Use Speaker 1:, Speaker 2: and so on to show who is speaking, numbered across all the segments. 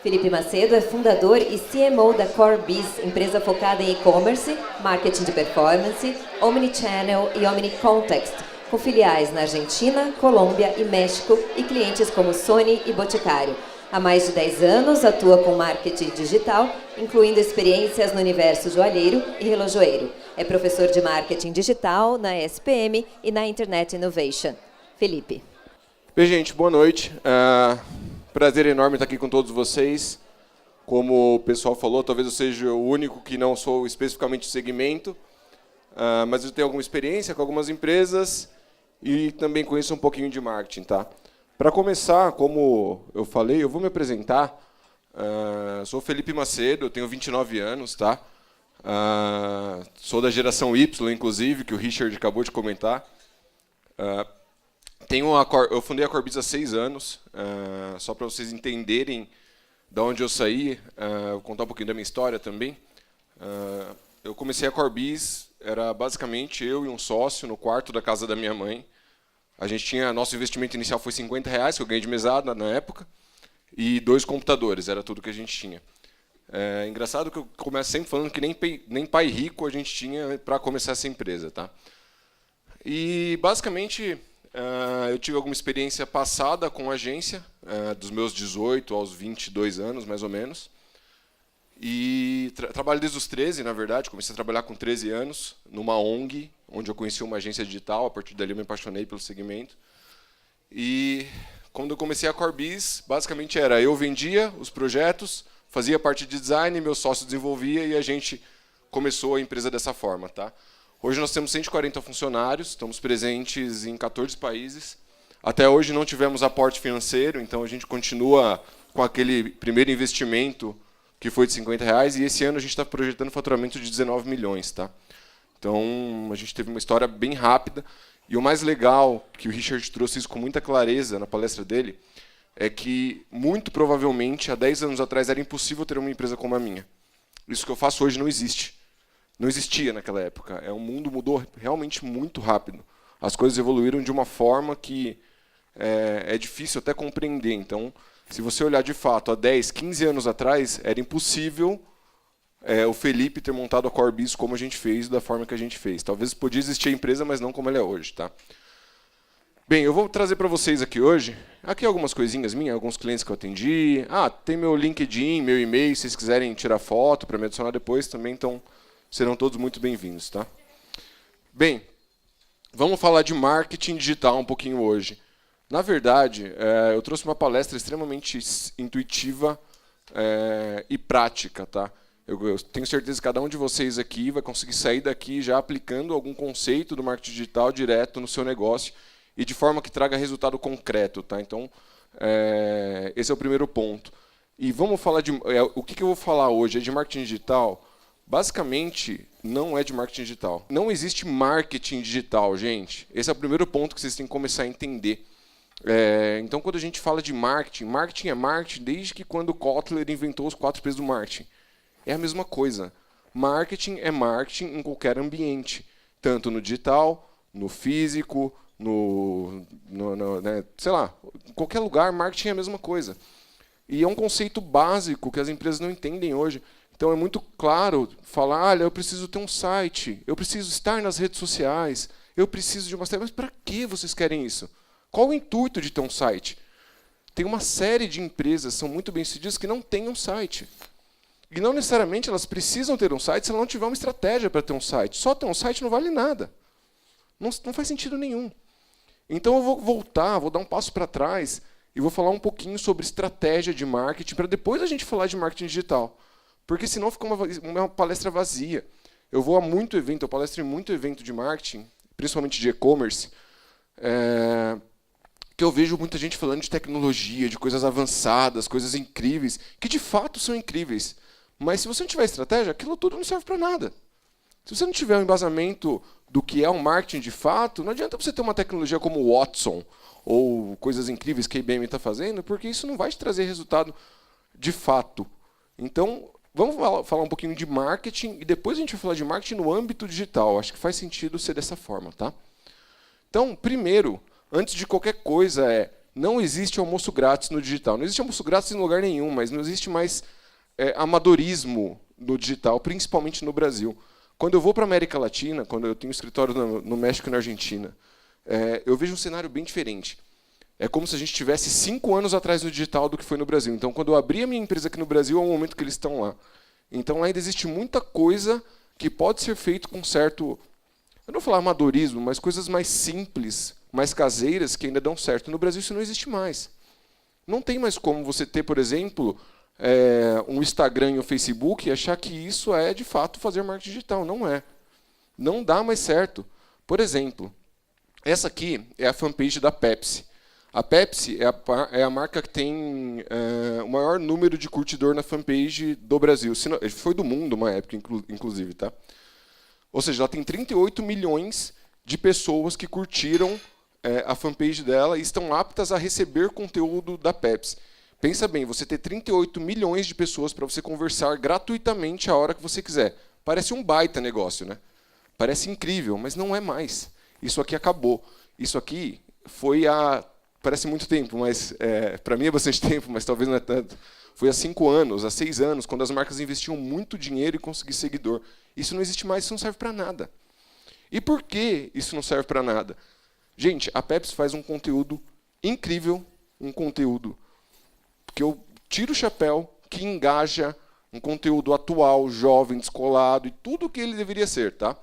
Speaker 1: Felipe Macedo é fundador e CMO da CoreBiz, empresa focada em e-commerce, marketing de performance, omnichannel e omnicontext, com filiais na Argentina, Colômbia e México e clientes como Sony e Boticário. Há mais de 10 anos atua com marketing digital, incluindo experiências no universo joalheiro e relojoeiro. É professor de marketing digital na SPM e na Internet Innovation. Felipe.
Speaker 2: Bem, gente, boa noite. Prazer enorme estar aqui com todos vocês. Como o pessoal falou, talvez eu seja o único que não sou especificamente do segmento, mas eu tenho alguma experiência com algumas empresas e também conheço um pouquinho de marketing, tá? Para começar, como eu falei, eu vou me apresentar. Sou Felipe Macedo, eu tenho 29 anos, tá? Sou da geração Y, inclusive, que o Richard acabou de comentar. Eu fundei a CoreBiz há 6 anos, só para vocês entenderem de onde eu saí, vou contar um pouquinho da minha história também. Eu comecei a CoreBiz, era basicamente eu e um sócio no quarto da casa da minha mãe. Nosso investimento inicial foi R$50, que eu ganhei de mesada na época, e 2 computadores, era tudo que a gente tinha. Engraçado que eu começo sempre falando que nem pai rico a gente tinha para começar essa empresa, tá? E basicamente eu tive alguma experiência passada com agência, dos meus 18 aos 22 anos, mais ou menos. E trabalho desde os 13, na verdade. Comecei a trabalhar com 13 anos, numa ONG, onde eu conheci uma agência digital. A partir dali eu me apaixonei pelo segmento. E quando eu comecei a CoreBiz, basicamente eu vendia os projetos, fazia parte de design, meu sócio desenvolvia e a gente começou a empresa dessa forma, tá? Hoje nós temos 140 funcionários, estamos presentes em 14 países. Até hoje não tivemos aporte financeiro, então a gente continua com aquele primeiro investimento que foi de R$50, e esse ano a gente está projetando faturamento de 19 milhões. Tá? Então a gente teve uma história bem rápida, e o mais legal, que o Richard trouxe isso com muita clareza na palestra dele, é que muito provavelmente há 10 anos atrás era impossível ter uma empresa como a minha. Isso que eu faço hoje não existe. Não existia naquela época. O mundo mudou realmente muito rápido. As coisas evoluíram de uma forma que é difícil até compreender. Então, se você olhar de fato, há 10, 15 anos atrás, era impossível o Felipe ter montado a CoreBiz como a gente fez, da forma que a gente fez. Talvez podia existir a empresa, mas não como ela é hoje. Tá? Bem, eu vou trazer para vocês aqui hoje, algumas coisinhas minhas, alguns clientes que eu atendi. Tem meu LinkedIn, meu e-mail, se vocês quiserem tirar foto para me adicionar depois, também serão todos muito bem-vindos. Tá? Bem, vamos falar de marketing digital um pouquinho hoje. Na verdade, eu trouxe uma palestra extremamente intuitiva e prática. Tá? Eu tenho certeza que cada um de vocês aqui vai conseguir sair daqui já aplicando algum conceito do marketing digital direto no seu negócio e de forma que traga resultado concreto. Tá? Então, esse é o primeiro ponto. E vamos falar o que eu vou falar hoje? É de marketing digital? Basicamente, não é de marketing digital. Não existe marketing digital, gente. Esse é o primeiro ponto que vocês têm que começar a entender. Então, quando a gente fala de marketing, marketing é marketing desde que quando Kotler inventou os 4 P's do marketing. É a mesma coisa. Marketing é marketing em qualquer ambiente. Tanto no digital, no físico, sei lá, em qualquer lugar, marketing é a mesma coisa. E é um conceito básico que as empresas não entendem hoje. Então é muito claro falar, eu preciso ter um site, eu preciso estar nas redes sociais, eu preciso de uma série. Mas para que vocês querem isso? Qual o intuito de ter um site? Tem uma série de empresas, são muito bem-sucedidas, que não têm um site. E não necessariamente elas precisam ter um site se ela não tiver uma estratégia para ter um site. Só ter um site não vale nada. Não faz sentido nenhum. Então eu vou dar um passo para trás e vou falar um pouquinho sobre estratégia de marketing, para depois a gente falar de marketing digital. Porque senão fica uma palestra vazia. Eu vou a muito evento, eu palestro em muito evento de marketing, principalmente de e-commerce, que eu vejo muita gente falando de tecnologia, de coisas avançadas, coisas incríveis, que de fato são incríveis. Mas se você não tiver estratégia, aquilo tudo não serve para nada. Se você não tiver um embasamento do que é um marketing de fato, não adianta você ter uma tecnologia como o Watson, ou coisas incríveis que a IBM está fazendo, porque isso não vai te trazer resultado de fato. Então, vamos falar um pouquinho de marketing, e depois a gente vai falar de marketing no âmbito digital. Acho que faz sentido ser dessa forma. Tá? Então, primeiro, antes de qualquer coisa, Não existe almoço grátis no digital. Não existe almoço grátis em lugar nenhum, mas não existe mais amadorismo no digital, principalmente no Brasil. Quando eu vou para a América Latina, quando eu tenho escritório no México e na Argentina, eu vejo um cenário bem diferente. É como se a gente tivesse 5 anos atrás no digital do que foi no Brasil. Então, quando eu abri a minha empresa aqui no Brasil, é o momento que eles estão lá. Então, ainda existe muita coisa que pode ser feito com certo, eu não vou falar amadorismo, mas coisas mais simples, mais caseiras, que ainda dão certo. No Brasil, isso não existe mais. Não tem mais como você ter, por exemplo, um Instagram e um Facebook e achar que isso é, de fato, fazer marketing digital. Não é. Não dá mais certo. Por exemplo, essa aqui é a fanpage da Pepsi. A Pepsi é a marca que tem o maior número de curtidor na fanpage do Brasil. Foi do mundo uma época, inclusive. Tá? Ou seja, ela tem 38 milhões de pessoas que curtiram a fanpage dela e estão aptas a receber conteúdo da Pepsi. Pensa bem, você ter 38 milhões de pessoas para você conversar gratuitamente a hora que você quiser. Parece um baita negócio, né? Parece incrível, mas não é mais. Isso aqui acabou. Isso aqui foi parece muito tempo, mas para mim é bastante tempo, mas talvez não é tanto. Foi há 5 anos, há 6 anos, quando as marcas investiam muito dinheiro em conseguir seguidor. Isso não existe mais, isso não serve para nada. E por que isso não serve para nada? Gente, a Pepsi faz um conteúdo incrível, um conteúdo que eu tiro o chapéu, que engaja, um conteúdo atual, jovem, descolado, e tudo o que ele deveria ser. Tá?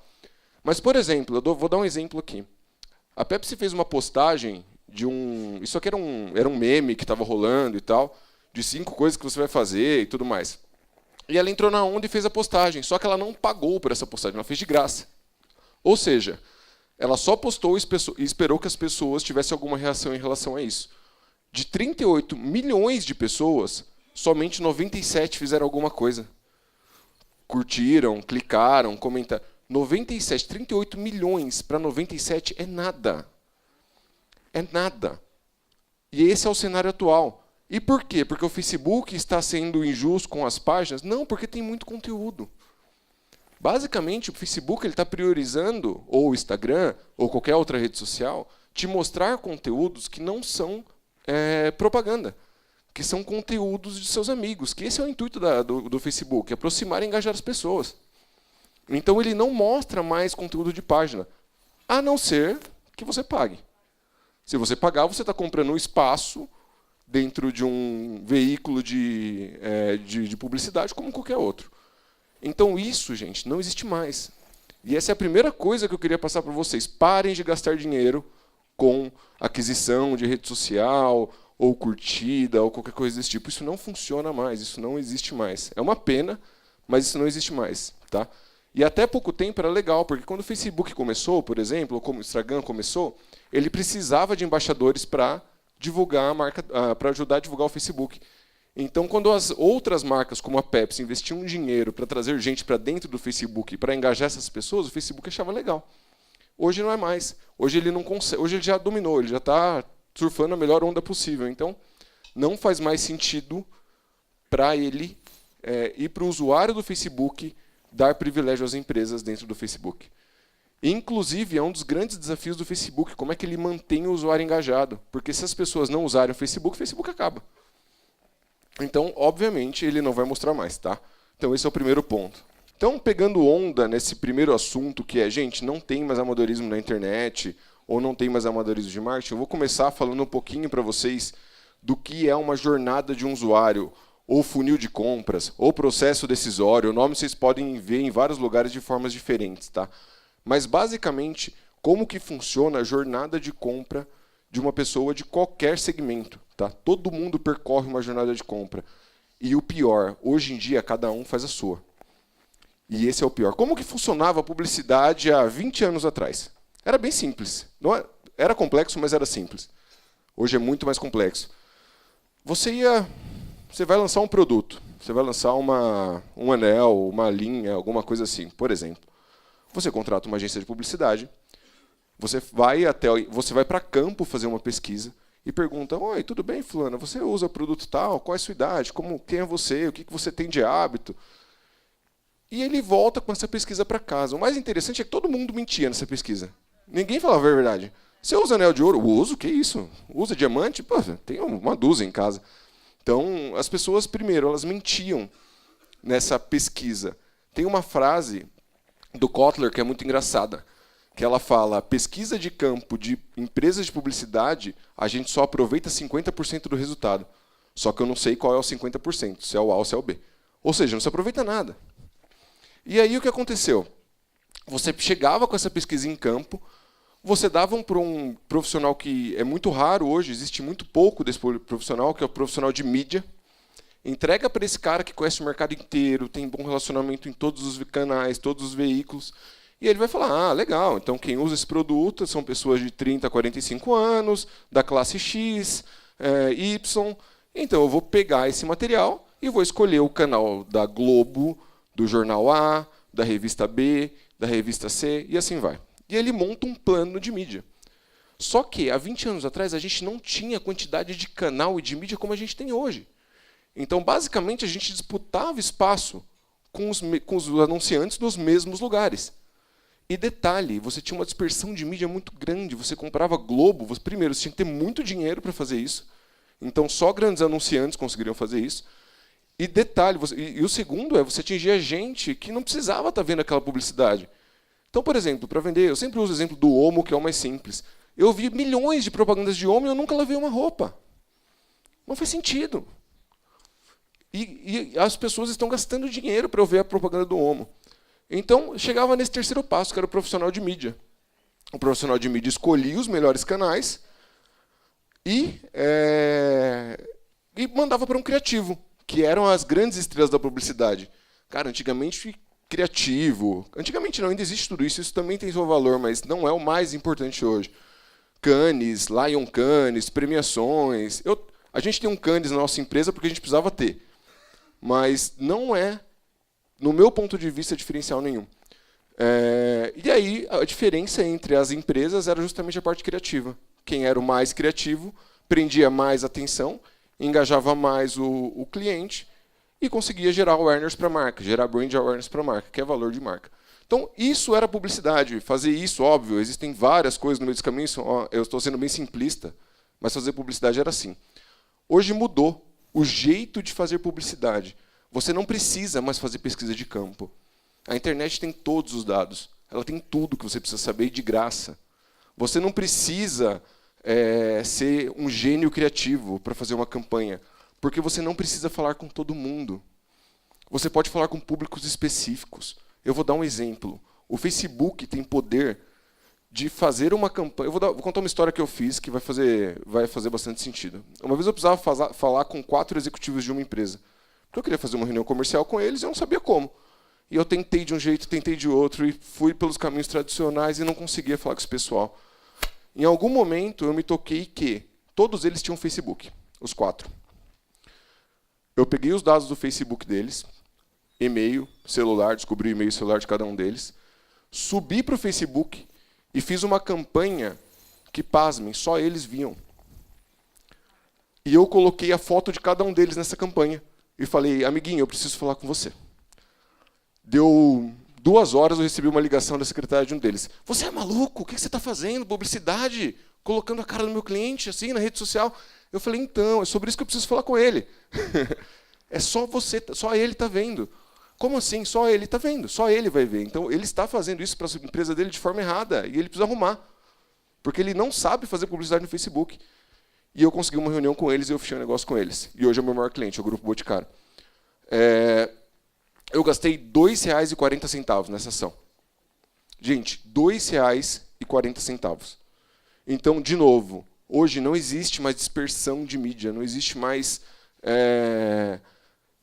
Speaker 2: Mas, por exemplo, vou dar um exemplo aqui. A Pepsi fez uma postagem de isso aqui era um meme que estava rolando e tal, de 5 coisas que você vai fazer e tudo mais. E ela entrou na onda e fez a postagem, só que ela não pagou por essa postagem, ela fez de graça. Ou seja, ela só postou e esperou que as pessoas tivessem alguma reação em relação a isso. De 38 milhões de pessoas, somente 97 fizeram alguma coisa. Curtiram, clicaram, comentaram. 97, 38 milhões para 97 é nada. É nada. E esse é o cenário atual. E por quê? Porque o Facebook está sendo injusto com as páginas? Não, porque tem muito conteúdo. Basicamente, o Facebook está priorizando, ou o Instagram, ou qualquer outra rede social, te mostrar conteúdos que não são propaganda, que são conteúdos de seus amigos, que esse é o intuito do Facebook, aproximar e engajar as pessoas. Então, ele não mostra mais conteúdo de página, a não ser que você pague. Se você pagar, você está comprando um espaço dentro de um veículo de publicidade como qualquer outro. Então, isso, gente, não existe mais. E essa é a primeira coisa que eu queria passar para vocês. Parem de gastar dinheiro com aquisição de rede social, ou curtida, ou qualquer coisa desse tipo. Isso não funciona mais, isso não existe mais. É uma pena, mas isso não existe mais. Tá? E até pouco tempo era legal, porque quando o Facebook começou, por exemplo, ou como o Instagram começou, ele precisava de embaixadores para divulgar a marca, para ajudar a divulgar o Facebook. Então, quando as outras marcas, como a Pepsi, investiam dinheiro para trazer gente para dentro do Facebook, para engajar essas pessoas, o Facebook achava legal. Hoje não é mais. Hoje ele não consegue. Hoje ele já dominou, ele já está surfando a melhor onda possível. Então, não faz mais sentido para ele e para o usuário do Facebook dar privilégio às empresas dentro do Facebook. Inclusive, é um dos grandes desafios do Facebook, como é que ele mantém o usuário engajado. Porque se as pessoas não usarem o Facebook acaba. Então, obviamente, ele não vai mostrar mais. Tá? Então, esse é o primeiro ponto. Então, pegando onda nesse primeiro assunto, que é, gente, não tem mais amadorismo na internet, ou não tem mais amadorismo de marketing, eu vou começar falando um pouquinho para vocês do que é uma jornada de um usuário, ou funil de compras, ou processo decisório. O nome vocês podem ver em vários lugares de formas diferentes. Tá? Mas, basicamente, como que funciona a jornada de compra de uma pessoa de qualquer segmento. Tá? Todo mundo percorre uma jornada de compra. E o pior, hoje em dia, cada um faz a sua. E esse é o pior. Como que funcionava a publicidade há 20 anos atrás? Era bem simples. Não era complexo, mas era simples. Hoje é muito mais complexo. Você vai lançar um produto. Você vai lançar um anel, uma linha, alguma coisa assim, por exemplo. Você contrata uma agência de publicidade. Você vai para campo fazer uma pesquisa e pergunta: oi, tudo bem, fulana? Você usa produto tal? Qual é a sua idade? Quem é você? O que você tem de hábito? E ele volta com essa pesquisa para casa. O mais interessante é que todo mundo mentia nessa pesquisa. Ninguém falava a verdade. Você usa anel de ouro? Uso, que isso? Usa diamante? Pô, tem uma dúzia em casa. Então, as pessoas, primeiro, elas mentiam nessa pesquisa. Tem uma frase do Kotler que é muito engraçada, que ela fala: pesquisa de campo de empresas de publicidade, a gente só aproveita 50% do resultado. Só que eu não sei qual é o 50%, se é o A ou se é o B. Ou seja, não se aproveita nada. E aí o que aconteceu? Você chegava com essa pesquisa em campo, você dava para um profissional que é muito raro hoje, existe muito pouco desse profissional, que é o profissional de mídia. Entrega para esse cara que conhece o mercado inteiro, tem bom relacionamento em todos os canais, todos os veículos, e ele vai falar: ah, legal, então quem usa esse produto são pessoas de 30 a 45 anos, da classe X, Y. Então eu vou pegar esse material e vou escolher o canal da Globo, do Jornal A, da revista B, da revista C, e assim vai. E ele monta um plano de mídia. Só que, há 20 anos atrás, a gente não tinha a quantidade de canal e de mídia como a gente tem hoje. Então, basicamente, a gente disputava espaço com os anunciantes nos mesmos lugares. E detalhe, você tinha uma dispersão de mídia muito grande. Você comprava Globo, primeiro, você tinha que ter muito dinheiro para fazer isso. Então, só grandes anunciantes conseguiriam fazer isso. E detalhe, e o segundo é, você atingia gente que não precisava estar vendo aquela publicidade. Então, por exemplo, para vender, eu sempre uso o exemplo do Omo, que é o mais simples. Eu vi milhões de propagandas de Omo e eu nunca lavei uma roupa. Não faz sentido. E as pessoas estão gastando dinheiro para eu ver a propaganda do Omo. Então, chegava nesse terceiro passo, que era o profissional de mídia. O profissional de mídia escolhia os melhores canais e mandava para um criativo, que eram as grandes estrelas da publicidade. Cara, antigamente, criativo. Antigamente não, ainda existe tudo isso, isso também tem seu valor, mas não é o mais importante hoje. Cannes, Lion Cannes, premiações. A gente tem um Cannes na nossa empresa porque a gente precisava ter. Mas não é, no meu ponto de vista, diferencial nenhum. E aí, a diferença entre as empresas era justamente a parte criativa. Quem era o mais criativo prendia mais atenção, engajava mais o cliente e conseguia gerar awareness para a marca, gerar brand awareness para a marca, que é valor de marca. Então, isso era publicidade. Fazer isso, óbvio, existem várias coisas no meio desse caminho, eu estou sendo bem simplista, mas fazer publicidade era assim. Hoje mudou o jeito de fazer publicidade. Você não precisa mais fazer pesquisa de campo. A internet tem todos os dados. Ela tem tudo que você precisa saber de graça. Você não precisa ser um gênio criativo para fazer uma campanha, porque você não precisa falar com todo mundo. Você pode falar com públicos específicos. Eu vou dar um exemplo. O Facebook tem poder de fazer uma campanha. Eu vou contar uma história que eu fiz que vai fazer bastante sentido. Uma vez eu precisava falar com 4 executivos de uma empresa. Porque eu queria fazer uma reunião comercial com eles e eu não sabia como. E eu tentei de um jeito, tentei de outro, e fui pelos caminhos tradicionais e não conseguia falar com esse pessoal. Em algum momento eu me toquei que todos eles tinham Facebook, os 4. Eu peguei os dados do Facebook deles, e-mail, celular, descobri o e-mail e celular de cada um deles, subi para o Facebook e fiz uma campanha que, pasmem, só eles viam. E eu coloquei a foto de cada um deles nessa campanha. E falei: amiguinho, eu preciso falar com você. Deu 2 horas, eu recebi uma ligação da secretária de um deles. Você é maluco? O que você está fazendo? Publicidade? Colocando a cara do meu cliente assim na rede social? Eu falei: então, é sobre isso que eu preciso falar com ele. É só você, só ele está vendo. Como assim? Só ele está vendo, só ele vai ver. Então, ele está fazendo isso para a empresa dele de forma errada, e ele precisa arrumar. Porque ele não sabe fazer publicidade no Facebook. E eu consegui uma reunião com eles e eu fechei um negócio com eles. E hoje é o meu maior cliente, é o Grupo Boticário. Eu gastei R$ 2,40 nessa ação. Gente, R$ 2,40. Então, de novo, hoje não existe mais dispersão de mídia, não existe mais...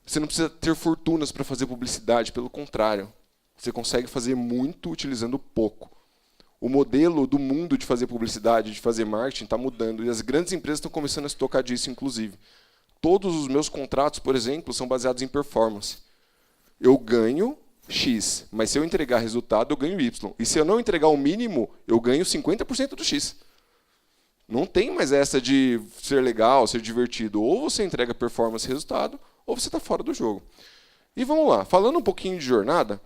Speaker 2: Você não precisa ter fortunas para fazer publicidade, pelo contrário. Você consegue fazer muito utilizando pouco. O modelo do mundo de fazer publicidade, de fazer marketing, está mudando. E as grandes empresas estão começando a se tocar disso, inclusive. Todos os meus contratos, por exemplo, são baseados em performance. Eu ganho X, mas se eu entregar resultado, eu ganho Y. E se eu não entregar o mínimo, eu ganho 50% do X. Não tem mais essa de ser legal, ser divertido. Ou você entrega performance e resultado, ou você está fora do jogo. E vamos lá. Falando um pouquinho de jornada,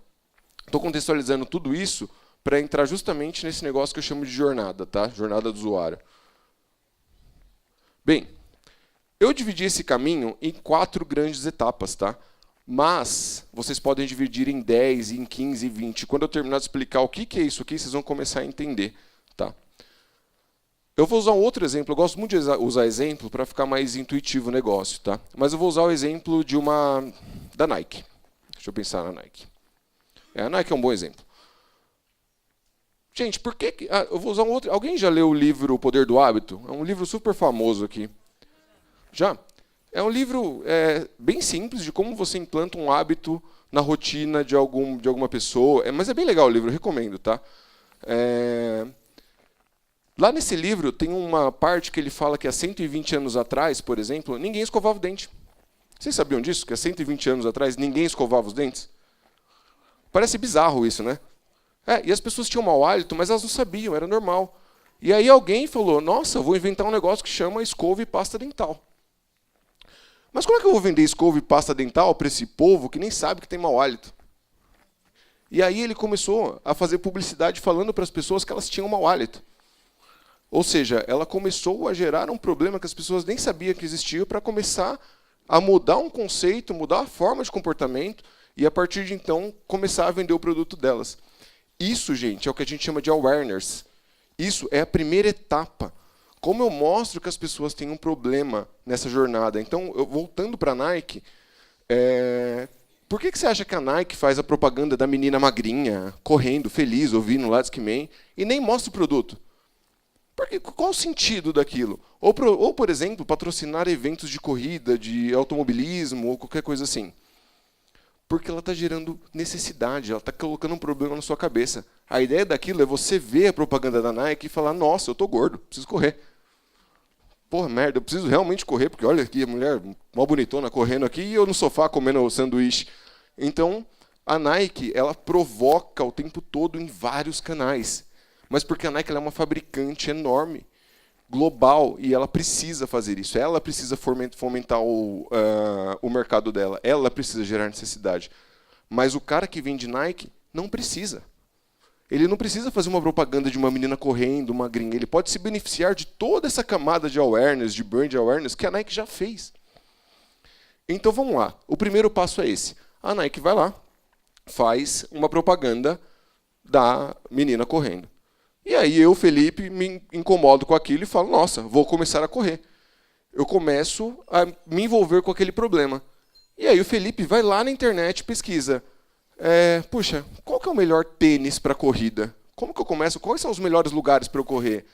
Speaker 2: estou contextualizando tudo isso para entrar justamente nesse negócio que eu chamo de jornada, tá? Jornada do usuário. Bem, eu dividi esse caminho em 4 grandes etapas, tá? Mas vocês podem dividir em 10, em 15, 20. Quando eu terminar de explicar o que é isso aqui, vocês vão começar a entender, tá? Eu vou usar um outro exemplo. Eu gosto muito de usar exemplo para ficar mais intuitivo o negócio, tá? Mas eu vou usar o exemplo da Nike. Deixa eu pensar na Nike. A Nike é um bom exemplo. Gente, por que... eu vou usar um outro... Alguém já leu o livro O Poder do Hábito? É um livro super famoso aqui. Já? É um livro bem simples de como você implanta um hábito na rotina de alguma pessoa. Mas é bem legal o livro, eu recomendo, tá? Lá nesse livro tem uma parte que ele fala que há 120 anos atrás, por exemplo, ninguém escovava o dente. Vocês sabiam disso? Que há 120 anos atrás ninguém escovava os dentes? Parece bizarro isso, né? E as pessoas tinham mau hálito, mas elas não sabiam, era normal. E aí alguém falou, nossa, eu vou inventar um negócio que chama escova e pasta dental. Mas como é que eu vou vender escova e pasta dental para esse povo que nem sabe que tem mau hálito? E aí ele começou a fazer publicidade falando para as pessoas que elas tinham mau hálito. Ou seja, ela começou a gerar um problema que as pessoas nem sabiam que existia para começar a mudar um conceito, mudar a forma de comportamento e, a partir de então, começar a vender o produto delas. Isso, gente, é o que a gente chama de awareness. Isso é a primeira etapa. Como eu mostro que as pessoas têm um problema nessa jornada? Então, voltando para a Nike, por que você acha que a Nike faz a propaganda da menina magrinha, correndo, feliz, ouvindo lá Discman, e nem mostra o produto? Porque, qual o sentido daquilo? Ou, por exemplo, patrocinar eventos de corrida, de automobilismo, ou qualquer coisa assim. Porque ela está gerando necessidade, ela está colocando um problema na sua cabeça. A ideia daquilo é você ver a propaganda da Nike e falar, nossa, eu estou gordo, preciso correr. Porra, merda, eu preciso realmente correr, porque olha aqui, a mulher mó bonitona correndo aqui e eu no sofá comendo sanduíche. Então, a Nike, ela provoca o tempo todo em vários canais. Mas porque a Nike ela é uma fabricante enorme, global, e ela precisa fazer isso. Ela precisa fomentar o mercado dela. Ela precisa gerar necessidade. Mas o cara que vende Nike não precisa. Ele não precisa fazer uma propaganda de uma menina correndo, magrinha. Ele pode se beneficiar de toda essa camada de awareness, de brand awareness, que a Nike já fez. Então vamos lá. O primeiro passo é esse. A Nike vai lá, faz uma propaganda da menina correndo. E aí eu, Felipe, me incomodo com aquilo e falo, nossa, vou começar a correr. Eu começo a me envolver com aquele problema. E aí o Felipe vai lá na internet e pesquisa. Puxa, qual que é o melhor tênis para corrida? Como que eu começo? Quais são os melhores lugares para eu correr?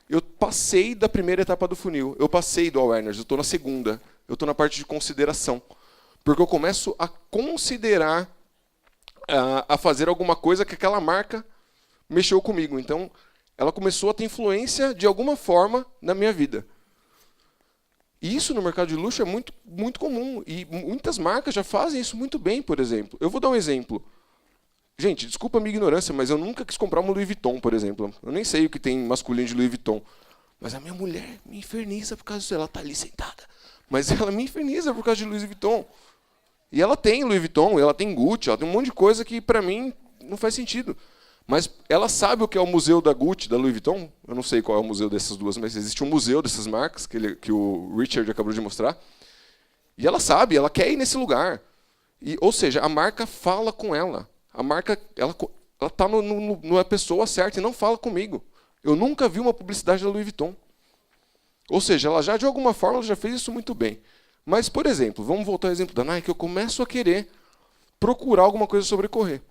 Speaker 2: Eu passei da primeira etapa do funil. Eu passei do awareness, eu estou na segunda. Eu estou na parte de consideração. Porque eu começo a considerar, a fazer alguma coisa que aquela marca mexeu comigo. Então, ela começou a ter influência de alguma forma na minha vida. E isso no mercado de luxo é muito, muito comum. E muitas marcas já fazem isso muito bem, por exemplo. Eu vou dar um exemplo. Gente, desculpa a minha ignorância, mas eu nunca quis comprar uma Louis Vuitton, por exemplo. Eu nem sei o que tem masculino de Louis Vuitton. Mas a minha mulher me inferniza por causa disso. Ela está ali sentada. Mas ela me inferniza por causa de Louis Vuitton. E ela tem Louis Vuitton, ela tem Gucci, ela tem um monte de coisa que, para mim, não faz sentido. Mas ela sabe o que é o museu da Gucci, da Louis Vuitton. Eu não sei qual é o museu dessas duas, mas existe um museu dessas marcas que o Richard acabou de mostrar. E ela sabe, ela quer ir nesse lugar. Ou seja, a marca fala com ela. A marca ela está na pessoa certa e não fala comigo. Eu nunca vi uma publicidade da Louis Vuitton. Ou seja, ela já, de alguma forma, ela já fez isso muito bem. Mas, por exemplo, vamos voltar ao exemplo da Nike, eu começo a querer procurar alguma coisa sobre correr.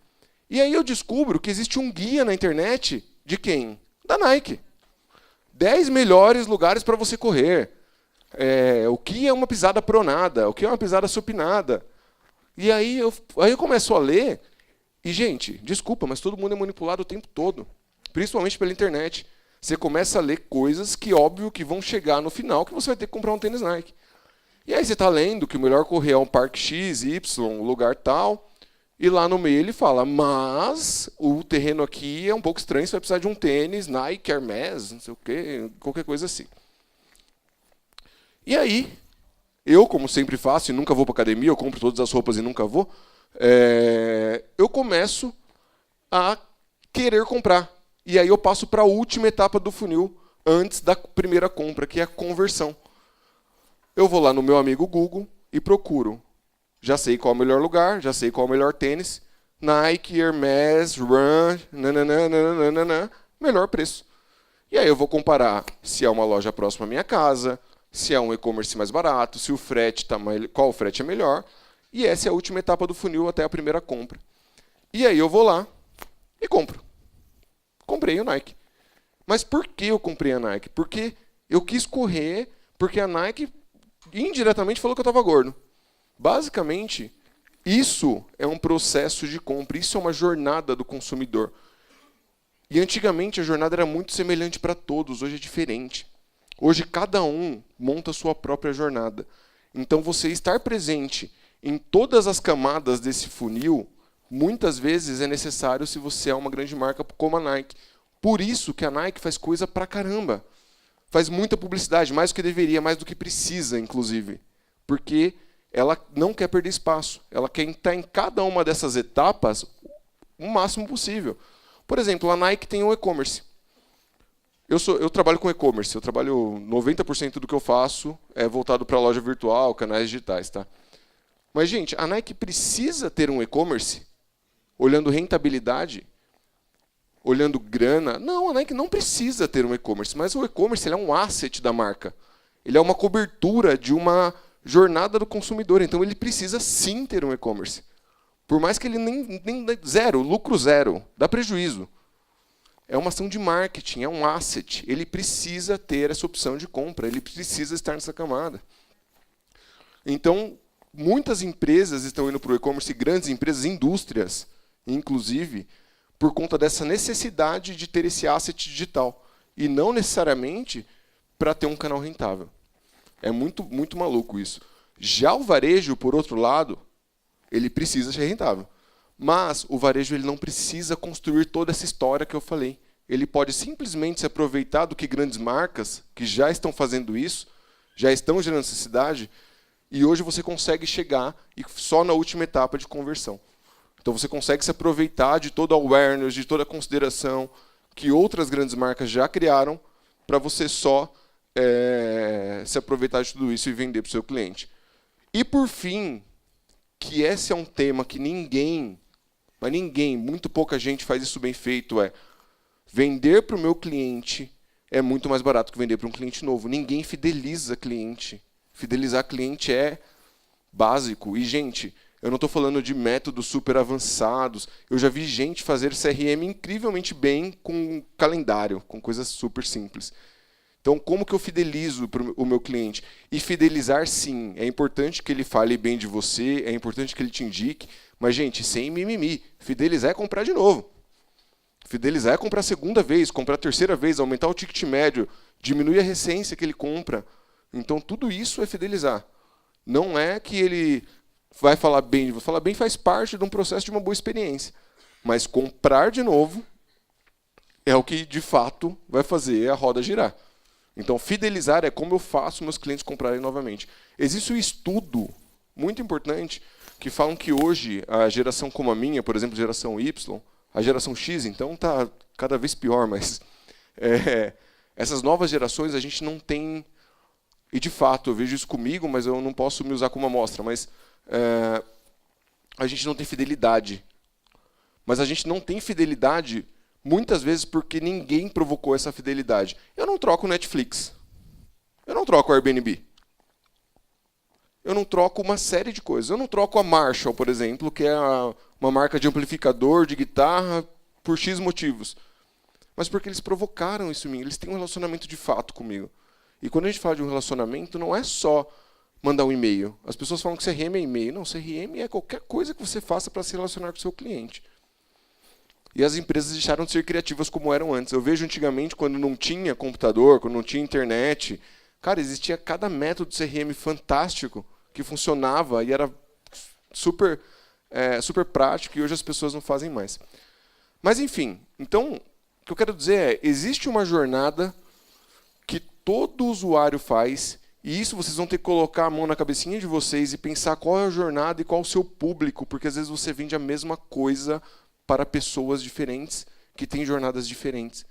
Speaker 2: E aí eu descubro que existe um guia na internet de quem? Da Nike. 10 melhores lugares para você correr. O que é uma pisada pronada? O que é uma pisada supinada? E aí eu começo a ler. E, gente, desculpa, mas todo mundo é manipulado o tempo todo. Principalmente pela internet. Você começa a ler coisas que, óbvio, que vão chegar no final que você vai ter que comprar um tênis Nike. E aí você está lendo que o melhor correr é um parque X, Y, um lugar tal. E lá no meio ele fala, mas o terreno aqui é um pouco estranho, você vai precisar de um tênis, Nike, Hermes, não sei o quê, qualquer coisa assim. E aí, eu, como sempre faço, e nunca vou para academia, eu compro todas as roupas e nunca vou, eu começo a querer comprar. E aí eu passo para a última etapa do funil, antes da primeira compra, que é a conversão. Eu vou lá no meu amigo Google e procuro. Já sei qual é o melhor lugar, já sei qual é o melhor tênis. Nike, Hermès, Run, nananana, melhor preço. E aí eu vou comparar se é uma loja próxima à minha casa, se é um e-commerce mais barato, se o frete qual frete é melhor. E essa é a última etapa do funil até a primeira compra. E aí eu vou lá e compro. Comprei o Nike. Mas por que eu comprei a Nike? Porque eu quis correr, porque a Nike indiretamente falou que eu estava gordo. Basicamente, isso é um processo de compra, isso é uma jornada do consumidor. E antigamente a jornada era muito semelhante para todos, hoje é diferente. Hoje cada um monta a sua própria jornada. Então você estar presente em todas as camadas desse funil, muitas vezes é necessário se você é uma grande marca como a Nike. Por isso que a Nike faz coisa pra caramba. Faz muita publicidade, mais do que deveria, mais do que precisa, inclusive. Porque ela não quer perder espaço. Ela quer estar em cada uma dessas etapas o máximo possível. Por exemplo, a Nike tem um e-commerce. Eu trabalho com e-commerce. Eu trabalho 90% do que eu faço é voltado para loja virtual, canais digitais, tá? Mas, gente, a Nike precisa ter um e-commerce? Olhando rentabilidade? Olhando grana? Não, a Nike não precisa ter um e-commerce. Mas o e-commerce ele é um asset da marca. Ele é uma cobertura de uma jornada do consumidor. Então, ele precisa sim ter um e-commerce. Por mais que ele nem zero, lucro zero, dá prejuízo. É uma ação de marketing, é um asset. Ele precisa ter essa opção de compra, ele precisa estar nessa camada. Então, muitas empresas estão indo para o e-commerce, grandes empresas, indústrias, inclusive, por conta dessa necessidade de ter esse asset digital. E não necessariamente para ter um canal rentável. É muito, muito maluco isso. Já o varejo, por outro lado, ele precisa ser rentável. Mas o varejo ele não precisa construir toda essa história que eu falei. Ele pode simplesmente se aproveitar do que grandes marcas, que já estão fazendo isso, já estão gerando necessidade, e hoje você consegue chegar e só na última etapa de conversão. Então você consegue se aproveitar de toda a awareness, de toda a consideração que outras grandes marcas já criaram para você só se aproveitar de tudo isso e vender para o seu cliente. E por fim, que esse é um tema que mas ninguém, muito pouca gente faz isso bem feito, vender para o meu cliente é muito mais barato que vender para um cliente novo. Ninguém fideliza cliente. Fidelizar cliente é básico. E, gente, eu não estou falando de métodos super avançados. Eu já vi gente fazer CRM incrivelmente bem com calendário, com coisas super simples. Então, como que eu fidelizo o meu cliente? E fidelizar, sim. É importante que ele fale bem de você, é importante que ele te indique. Mas, gente, sem mimimi. Fidelizar é comprar de novo. Fidelizar é comprar a segunda vez, comprar a terceira vez, aumentar o ticket médio, diminuir a recência que ele compra. Então, tudo isso é fidelizar. Não é que ele vai falar bem. Falar bem faz parte de um processo de uma boa experiência. Mas comprar de novo é o que, de fato, vai fazer a roda girar. Então, fidelizar é como eu faço meus clientes comprarem novamente. Existe um estudo muito importante que falam que hoje a geração como a minha, por exemplo, geração Y, a geração X, então, está cada vez pior, mas essas novas gerações a gente não tem, e de fato eu vejo isso comigo, mas eu não posso me usar como amostra, mas a gente não tem fidelidade. Mas a gente não tem fidelidade muitas vezes porque ninguém provocou essa fidelidade. Eu não troco o Netflix. Eu não troco o Airbnb. Eu não troco uma série de coisas. Eu não troco a Marshall, por exemplo, que é uma marca de amplificador, de guitarra, por X motivos. Mas porque eles provocaram isso em mim. Eles têm um relacionamento de fato comigo. E quando a gente fala de um relacionamento, não é só mandar um e-mail. As pessoas falam que CRM é e-mail. Não, CRM é qualquer coisa que você faça para se relacionar com o seu cliente. E as empresas deixaram de ser criativas como eram antes. Eu vejo antigamente, quando não tinha computador, quando não tinha internet, cara, existia cada método de CRM fantástico que funcionava e era super prático e hoje as pessoas não fazem mais. Mas, enfim, então, o que eu quero dizer é, existe uma jornada que todo usuário faz e isso vocês vão ter que colocar a mão na cabecinha de vocês e pensar qual é a jornada e qual é o seu público, porque às vezes você vende a mesma coisa para pessoas diferentes que têm jornadas diferentes.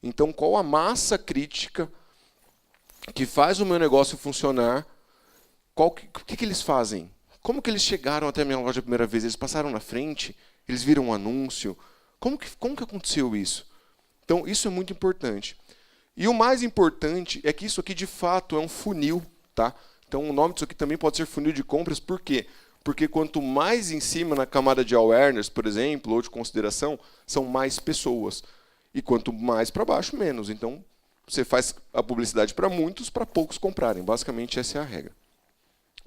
Speaker 2: Então, qual a massa crítica que faz o meu negócio funcionar? O que eles fazem? Como que eles chegaram até a minha loja a primeira vez? Eles passaram na frente? Eles viram um anúncio? Como que aconteceu isso? Então, isso é muito importante. E o mais importante é que isso aqui, de fato, é um funil. Tá? Então, o nome disso aqui também pode ser funil de compras. Por quê? Porque quanto mais em cima na camada de awareness, por exemplo, ou de consideração, são mais pessoas. E quanto mais para baixo, menos. Então, você faz a publicidade para muitos, para poucos comprarem. Basicamente, essa é a regra.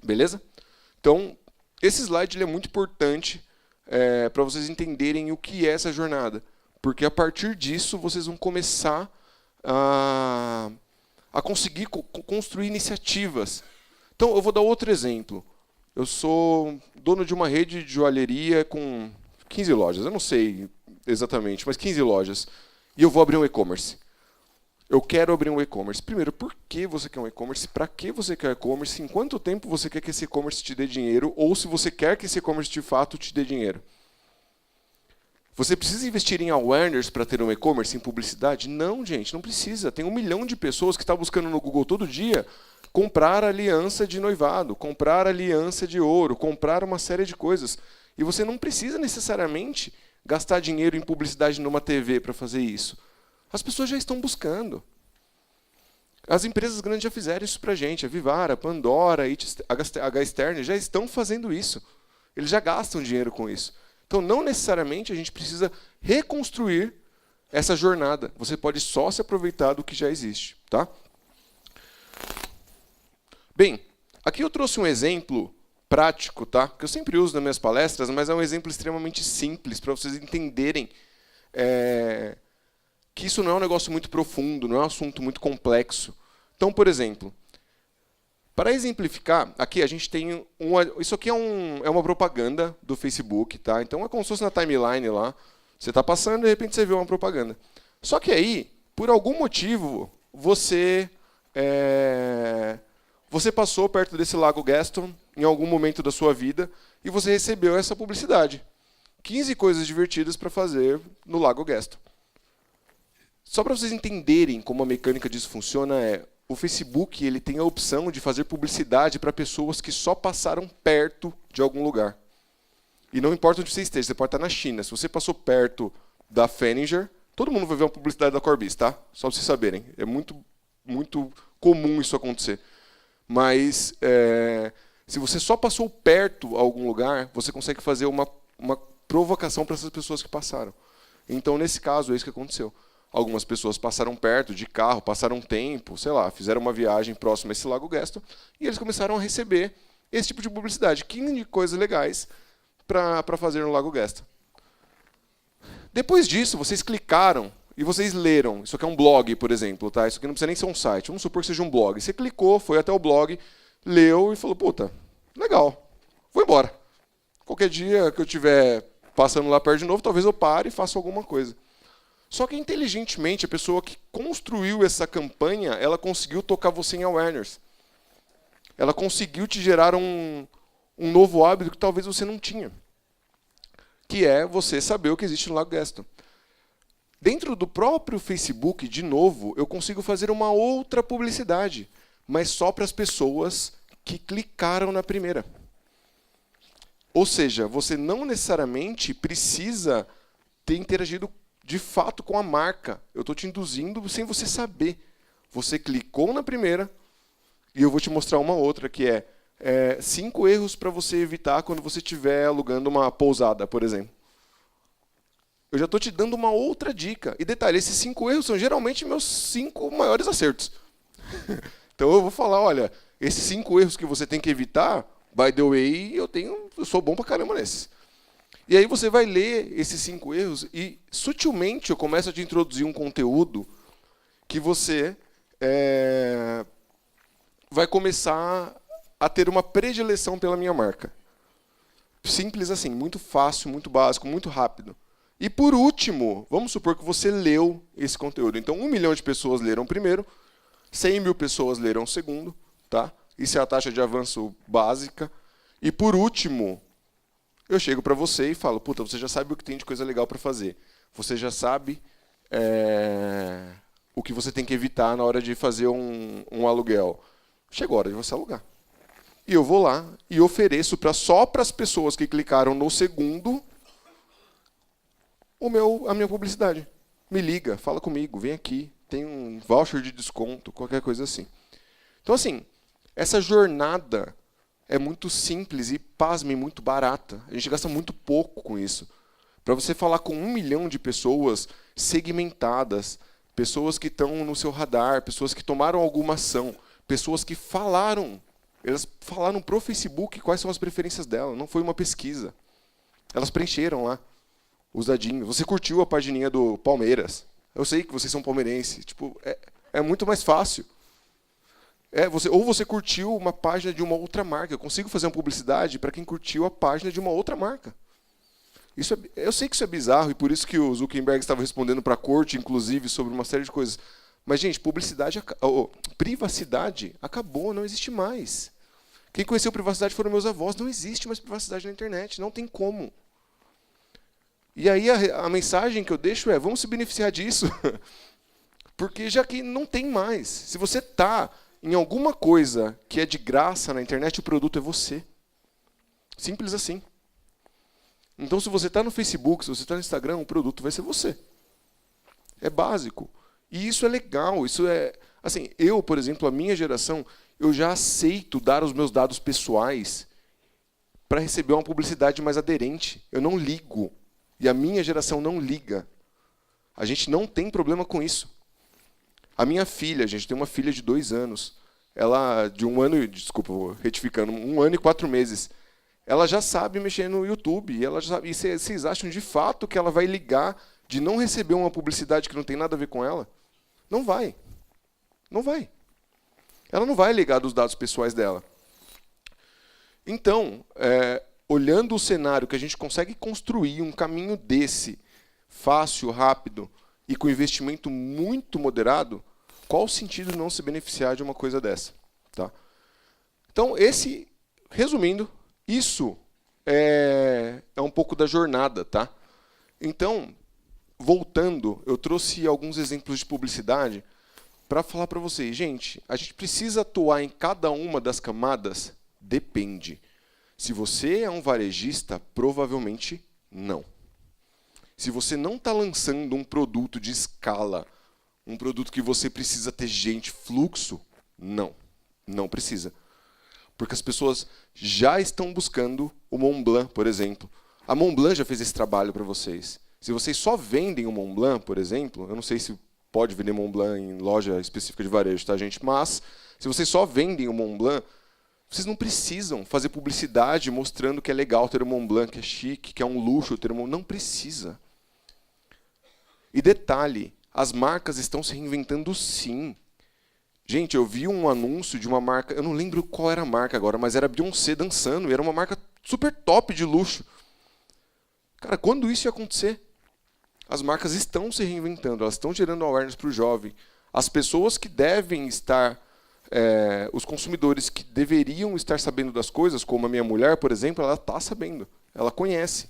Speaker 2: Beleza? Então, esse slide ele é muito importante para vocês entenderem o que é essa jornada. Porque a partir disso, vocês vão começar a conseguir construir iniciativas. Então, eu vou dar outro exemplo. Eu sou dono de uma rede de joalheria com 15 lojas. Eu não sei exatamente, mas 15 lojas. E eu vou abrir um e-commerce. Eu quero abrir um e-commerce. Primeiro, por que você quer um e-commerce? Para que você quer e-commerce? Em quanto tempo você quer que esse e-commerce te dê dinheiro? Ou se você quer que esse e-commerce de fato te dê dinheiro? Você precisa investir em awareness para ter um e-commerce, em publicidade? Não, gente, não precisa. Tem 1 milhão de pessoas que estão buscando no Google todo dia comprar aliança de noivado, comprar aliança de ouro, comprar uma série de coisas. E você não precisa necessariamente gastar dinheiro em publicidade numa TV para fazer isso. As pessoas já estão buscando. As empresas grandes já fizeram isso para a gente. A Vivara, a Pandora, a H-Stern já estão fazendo isso. Eles já gastam dinheiro com isso. Então, não necessariamente a gente precisa reconstruir essa jornada. Você pode só se aproveitar do que já existe. Tá? Bem, aqui eu trouxe um exemplo prático, tá? Que eu sempre uso nas minhas palestras, mas é um exemplo extremamente simples para vocês entenderem que isso não é um negócio muito profundo, não é um assunto muito complexo. Então, por exemplo, para exemplificar, aqui a gente tem isso aqui é uma propaganda do Facebook, tá? Então é como se fosse na timeline lá. Você está passando e de repente você vê uma propaganda. Só que aí, por algum motivo, você passou perto desse Lago Gaston em algum momento da sua vida e você recebeu essa publicidade. 15 coisas divertidas para fazer no Lago Gaston. Só para vocês entenderem como a mecânica disso funciona, o Facebook ele tem a opção de fazer publicidade para pessoas que só passaram perto de algum lugar. E não importa onde você esteja, você pode estar na China. Se você passou perto da Fenninger, todo mundo vai ver uma publicidade da Corbis, tá? Só para vocês saberem. É muito, muito comum isso acontecer. Mas se você só passou perto a algum lugar, você consegue fazer uma provocação para essas pessoas que passaram. Então, nesse caso, é isso que aconteceu. Algumas pessoas passaram perto de carro, passaram tempo, sei lá, fizeram uma viagem próxima a esse Lago Gaston e eles começaram a receber esse tipo de publicidade, 15 coisas legais para fazer no Lago Gaston. Depois disso, vocês clicaram e vocês leram. Isso aqui é um blog, por exemplo, tá? Isso aqui não precisa nem ser um site. Vamos supor que seja um blog. Você clicou, foi até o blog, leu e falou, puta, legal, vou embora. Qualquer dia que eu estiver passando lá perto de novo, talvez eu pare e faça alguma coisa. Só que, inteligentemente, a pessoa que construiu essa campanha, ela conseguiu tocar você em awareness. Ela conseguiu te gerar um novo hábito que talvez você não tinha. Que é você saber o que existe no Lago Gaston. Dentro do próprio Facebook, de novo, eu consigo fazer uma outra publicidade, mas só para as pessoas que clicaram na primeira. Ou seja, você não necessariamente precisa ter interagido de fato com a marca. Eu estou te induzindo sem você saber. Você clicou na primeira e eu vou te mostrar uma outra, que é 5 erros para você evitar quando você estiver alugando uma pousada, por exemplo. Eu já estou te dando uma outra dica. E detalhe, esses 5 erros são geralmente meus 5 maiores acertos. Então eu vou falar, olha, esses 5 erros que você tem que evitar, by the way, eu sou bom pra caramba nesses. E aí você vai ler esses 5 erros e, sutilmente, eu começo a te introduzir um conteúdo que você vai começar a ter uma predileção pela minha marca. Simples assim, muito fácil, muito básico, muito rápido. E, por último, vamos supor que você leu esse conteúdo. Então, 1 milhão de pessoas leram o primeiro, 100 mil pessoas leram o segundo. Tá? Isso é a taxa de avanço básica. E, por último, eu chego para você e falo, puta, você já sabe o que tem de coisa legal para fazer. você já sabe o que você tem que evitar na hora de fazer um aluguel. Chegou a hora de você alugar. E eu vou lá e ofereço só para as pessoas que clicaram no segundo a minha publicidade. Me liga, fala comigo, vem aqui, tem um voucher de desconto, qualquer coisa assim. Então, assim, essa jornada é muito simples e, pasmem, muito barata. A gente gasta muito pouco com isso. Para você falar com 1 milhão de pessoas segmentadas, pessoas que estão no seu radar, pessoas que tomaram alguma ação, pessoas que falaram, elas falaram pro Facebook quais são as preferências dela, não foi uma pesquisa. Elas preencheram lá os dadinhos. Você curtiu a pagininha do Palmeiras. Eu sei que vocês são palmeirenses. Tipo, é muito mais fácil. Ou você curtiu uma página de uma outra marca. Eu consigo fazer uma publicidade para quem curtiu a página de uma outra marca. Eu sei que isso é bizarro, e por isso que o Zuckerberg estava respondendo para a corte, inclusive, sobre uma série de coisas. Mas, gente, privacidade acabou, não existe mais. Quem conheceu privacidade foram meus avós. Não existe mais privacidade na internet, não tem como. E aí a mensagem que eu deixo é, vamos se beneficiar disso. Porque já que não tem mais. Se você está em alguma coisa que é de graça na internet, o produto é você. Simples assim. Então, se você está no Facebook, se você está no Instagram, o produto vai ser você. É básico. E isso é legal. Isso é, assim, eu, por exemplo, a minha geração, eu já aceito dar os meus dados pessoais para receber uma publicidade mais aderente. Eu não ligo. E a minha geração não liga. A gente não tem problema com isso. A minha filha, a gente tem uma filha de 2 anos. Ela, de 1 ano, desculpa, vou retificando, 1 ano e 4 meses. Ela já sabe mexer no YouTube. E vocês acham de fato que ela vai ligar de não receber uma publicidade que não tem nada a ver com ela? Não vai. Não vai. Ela não vai ligar dos dados pessoais dela. Então, olhando o cenário que a gente consegue construir um caminho desse, fácil, rápido e com investimento muito moderado, qual o sentido de não se beneficiar de uma coisa dessa? Tá? Então, resumindo, isso é um pouco da jornada. Tá? Então, voltando, eu trouxe alguns exemplos de publicidade para falar para vocês. Gente, a gente precisa atuar em cada uma das camadas? Depende. Se você é um varejista, provavelmente não. Se você não está lançando um produto de escala, um produto que você precisa ter gente, fluxo, não. Não precisa. Porque as pessoas já estão buscando o Montblanc, por exemplo. A Montblanc já fez esse trabalho para vocês. Se vocês só vendem o Montblanc, por exemplo, eu não sei se pode vender Montblanc em loja específica de varejo, tá, gente? Mas, se vocês só vendem o Montblanc, vocês não precisam fazer publicidade mostrando que é legal ter o Montblanc, que é chique, que é um luxo ter o Montblanc. Não precisa. E detalhe, as marcas estão se reinventando sim. Gente, eu vi um anúncio de uma marca, eu não lembro qual era a marca agora, mas era a Beyoncé dançando, e era uma marca super top de luxo. Cara, quando isso ia acontecer? As marcas estão se reinventando, elas estão gerando awareness para o jovem. As pessoas que devem estar... os consumidores que deveriam estar sabendo das coisas, como a minha mulher, por exemplo, ela está sabendo, ela conhece.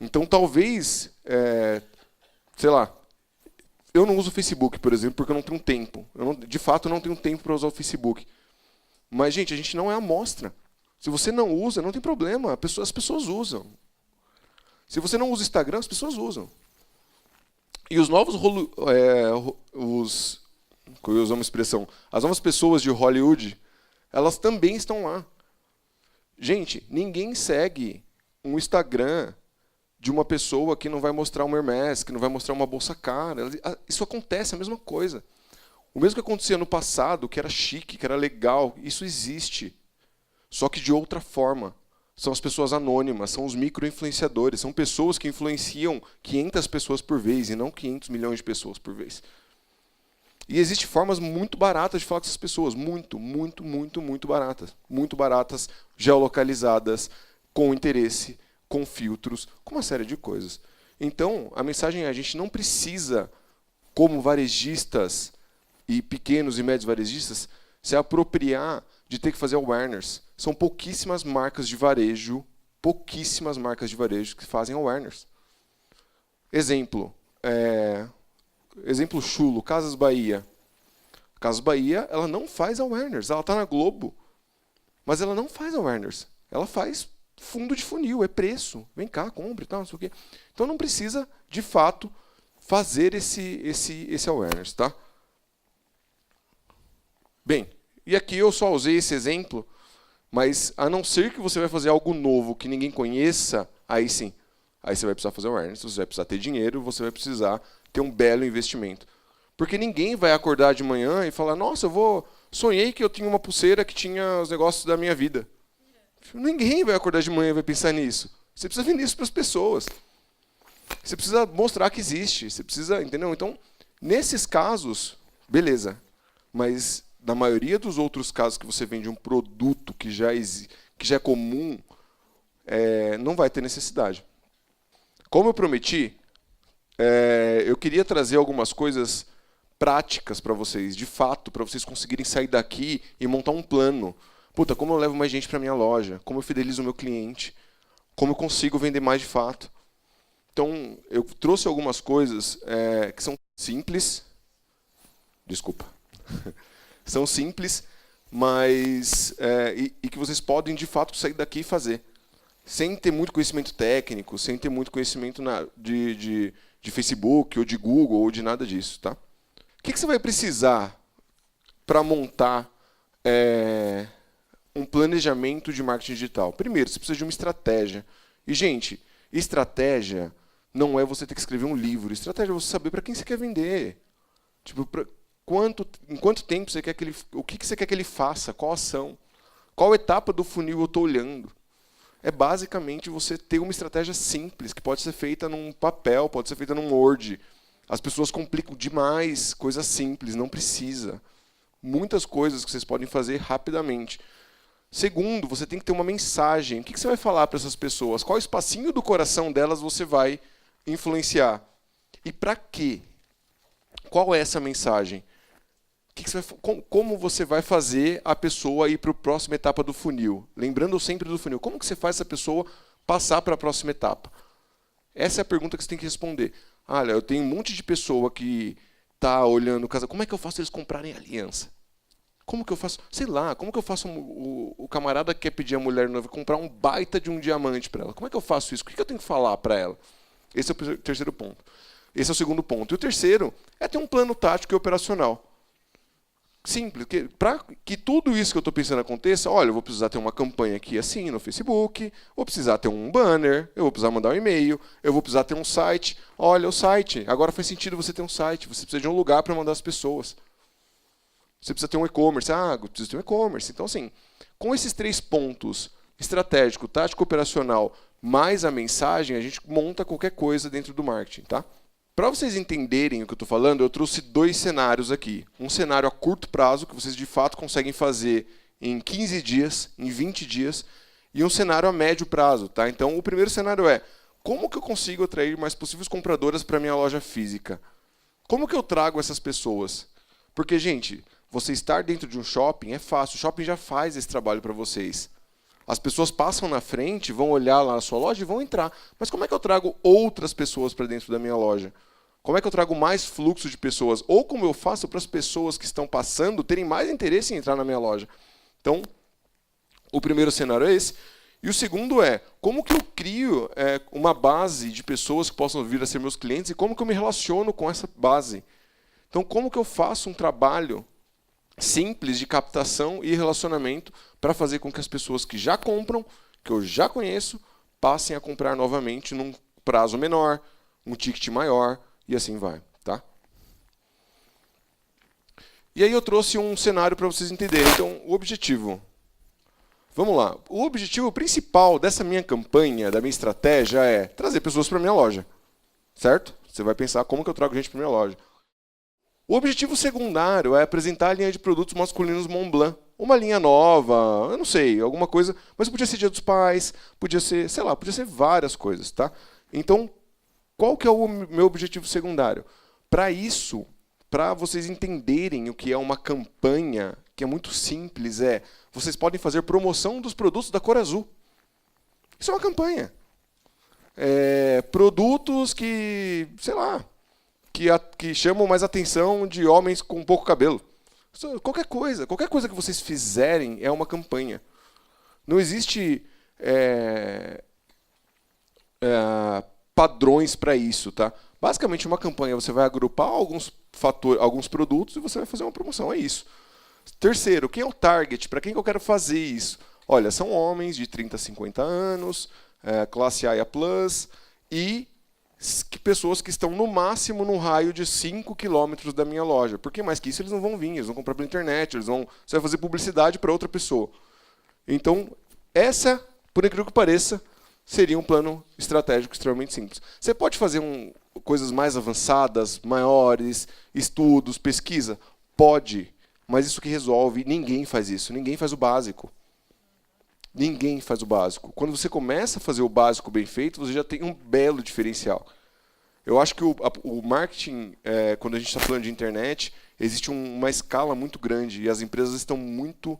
Speaker 2: Então, talvez, sei lá, eu não uso o Facebook, por exemplo, porque eu não tenho tempo. De fato, eu não tenho tempo para usar o Facebook. Mas, gente, a gente não é amostra. Se você não usa, não tem problema, as pessoas usam. Se você não usa o Instagram, as pessoas usam. E os novos eu uso uma expressão, as novas pessoas de Hollywood, elas também estão lá. Gente, ninguém segue um Instagram de uma pessoa que não vai mostrar um Hermès, que não vai mostrar uma bolsa cara. Isso acontece, a mesma coisa. O mesmo que acontecia no passado, que era chique, que era legal, isso existe. Só que de outra forma. São as pessoas anônimas, são os micro-influenciadores, são pessoas que influenciam 500 pessoas por vez e não 500 milhões de pessoas por vez. E existem formas muito baratas de falar com essas pessoas. Muito, muito, muito, muito baratas. Muito baratas, geolocalizadas, com interesse, com filtros, com uma série de coisas. Então, a mensagem é, a gente não precisa, como varejistas e pequenos e médios varejistas, se apropriar de ter que fazer awareness. São pouquíssimas marcas de varejo que fazem awareness. Exemplo. Exemplo chulo, Casas Bahia. Casas Bahia, ela não faz awareness. Ela está na Globo, mas ela não faz awareness. Ela faz fundo de funil, é preço. Vem cá, compre e tal, não sei o quê. Então não precisa, de fato, fazer esse awareness, tá? Bem, e aqui eu só usei esse exemplo, mas a não ser que você vai fazer algo novo que ninguém conheça, aí sim. Aí você vai precisar fazer awareness, você vai precisar ter dinheiro, você vai precisar ter um belo investimento. Porque ninguém vai acordar de manhã e falar, nossa, sonhei que eu tinha uma pulseira que tinha os negócios da minha vida. Ninguém vai acordar de manhã e vai pensar nisso. Você precisa vender isso para as pessoas. Você precisa mostrar que existe. Você precisa, entendeu? Então, nesses casos, beleza. Mas na maioria dos outros casos que você vende um produto que já é comum, não vai ter necessidade. Como eu prometi, eu queria trazer algumas coisas práticas para vocês, de fato, para vocês conseguirem sair daqui e montar um plano. Puta, como eu levo mais gente para minha loja? Como eu fidelizo o meu cliente? Como eu consigo vender mais de fato? Então, eu trouxe algumas coisas que são simples. Desculpa. São simples, mas e que vocês podem, de fato, sair daqui e fazer. Sem ter muito conhecimento técnico, sem ter muito conhecimento de Facebook, ou de Google, ou de nada disso. Tá? O que você vai precisar para montar um planejamento de marketing digital? Primeiro, você precisa de uma estratégia. E, gente, estratégia não é você ter que escrever um livro. Estratégia é você saber para quem você quer vender. Tipo, em quanto tempo você quer o que você quer que ele faça? Qual ação? Qual etapa do funil eu estou olhando? É basicamente você ter uma estratégia simples, que pode ser feita num papel, pode ser feita num Word. As pessoas complicam demais coisas simples, não precisa. Muitas coisas que vocês podem fazer rapidamente. Segundo, você tem que ter uma mensagem. O que você vai falar para essas pessoas? Qual espacinho do coração delas você vai influenciar? E para quê? Qual é essa mensagem? Como você vai fazer a pessoa ir para a próxima etapa do funil? Lembrando sempre do funil. Como que você faz essa pessoa passar para a próxima etapa? Essa é a pergunta que você tem que responder. Olha, eu tenho um monte de pessoa que está olhando casa. Como é que eu faço eles comprarem aliança? Como que eu faço? Sei lá, como que eu faço o camarada que quer pedir a mulher noiva comprar um baita de um diamante para ela? Como é que eu faço isso? O que eu tenho que falar para ela? Esse é o terceiro ponto. Esse é o segundo ponto. E o terceiro é ter um plano tático e operacional. Simples. Para que tudo isso que eu estou pensando aconteça, olha, eu vou precisar ter uma campanha aqui assim no Facebook, vou precisar ter um banner, eu vou precisar mandar um e-mail, eu vou precisar ter um site. Olha, o site. Agora faz sentido você ter um site. Você precisa de um lugar para mandar as pessoas. Você precisa ter um e-commerce. Eu preciso ter um e-commerce. Então, assim, com esses 3 pontos, estratégico, tático, operacional, mais a mensagem, a gente monta qualquer coisa dentro do marketing, tá? Para vocês entenderem o que eu estou falando, eu trouxe 2 cenários aqui. Um cenário a curto prazo, que vocês de fato conseguem fazer em 15 dias, em 20 dias, e um cenário a médio prazo. Tá? Então, o primeiro cenário é, como que eu consigo atrair mais possíveis compradoras para a minha loja física? Como que eu trago essas pessoas? Porque, gente, você estar dentro de um shopping é fácil. O shopping já faz esse trabalho para vocês. As pessoas passam na frente, vão olhar lá na sua loja e vão entrar. Mas como é que eu trago outras pessoas para dentro da minha loja? Como é que eu trago mais fluxo de pessoas? Ou como eu faço para as pessoas que estão passando terem mais interesse em entrar na minha loja? Então, o primeiro cenário é esse. E o segundo é, como que eu crio uma base de pessoas que possam vir a ser meus clientes e como que eu me relaciono com essa base? Então, como que eu faço um trabalho simples de captação e relacionamento para fazer com que as pessoas que já compram, que eu já conheço, passem a comprar novamente num prazo menor, um ticket maior, e assim vai, tá? E aí eu trouxe um cenário para vocês entenderem. Então, o objetivo. Vamos lá. O objetivo principal dessa minha campanha, da minha estratégia, é trazer pessoas para a minha loja. Certo? Você vai pensar como que eu trago gente para a minha loja. O objetivo secundário é apresentar a linha de produtos masculinos Montblanc. Uma linha nova, eu não sei, alguma coisa. Mas podia ser Dia dos Pais, podia ser, sei lá, podia ser várias coisas, tá? Então, qual que é o meu objetivo secundário? Para isso, para vocês entenderem o que é uma campanha, que é muito simples, vocês podem fazer promoção dos produtos da cor azul. Isso é uma campanha. produtos que, sei lá, que chamam mais atenção de homens com pouco cabelo. Qualquer coisa que vocês fizerem é uma campanha. Não existe padrões para isso, tá? Basicamente, uma campanha, você vai agrupar alguns produtos e você vai fazer uma promoção, é isso. Terceiro, quem é o target? Para quem que eu quero fazer isso? Olha, são homens de 30 a 50 anos, classe A e A+, e pessoas que estão no máximo no raio de 5 km da minha loja. Porque mais que isso eles não vão vir, eles vão comprar pela internet, você vai fazer publicidade para outra pessoa. Então, essa, por incrível que pareça, seria um plano estratégico extremamente simples. Você pode fazer coisas mais avançadas, maiores, estudos, pesquisa? Pode, mas isso que resolve, ninguém faz isso, ninguém faz o básico. Ninguém faz o básico. Quando você começa a fazer o básico bem feito, você já tem um belo diferencial. Eu acho que o marketing, quando a gente está falando de internet, existe uma escala muito grande e as empresas estão muito,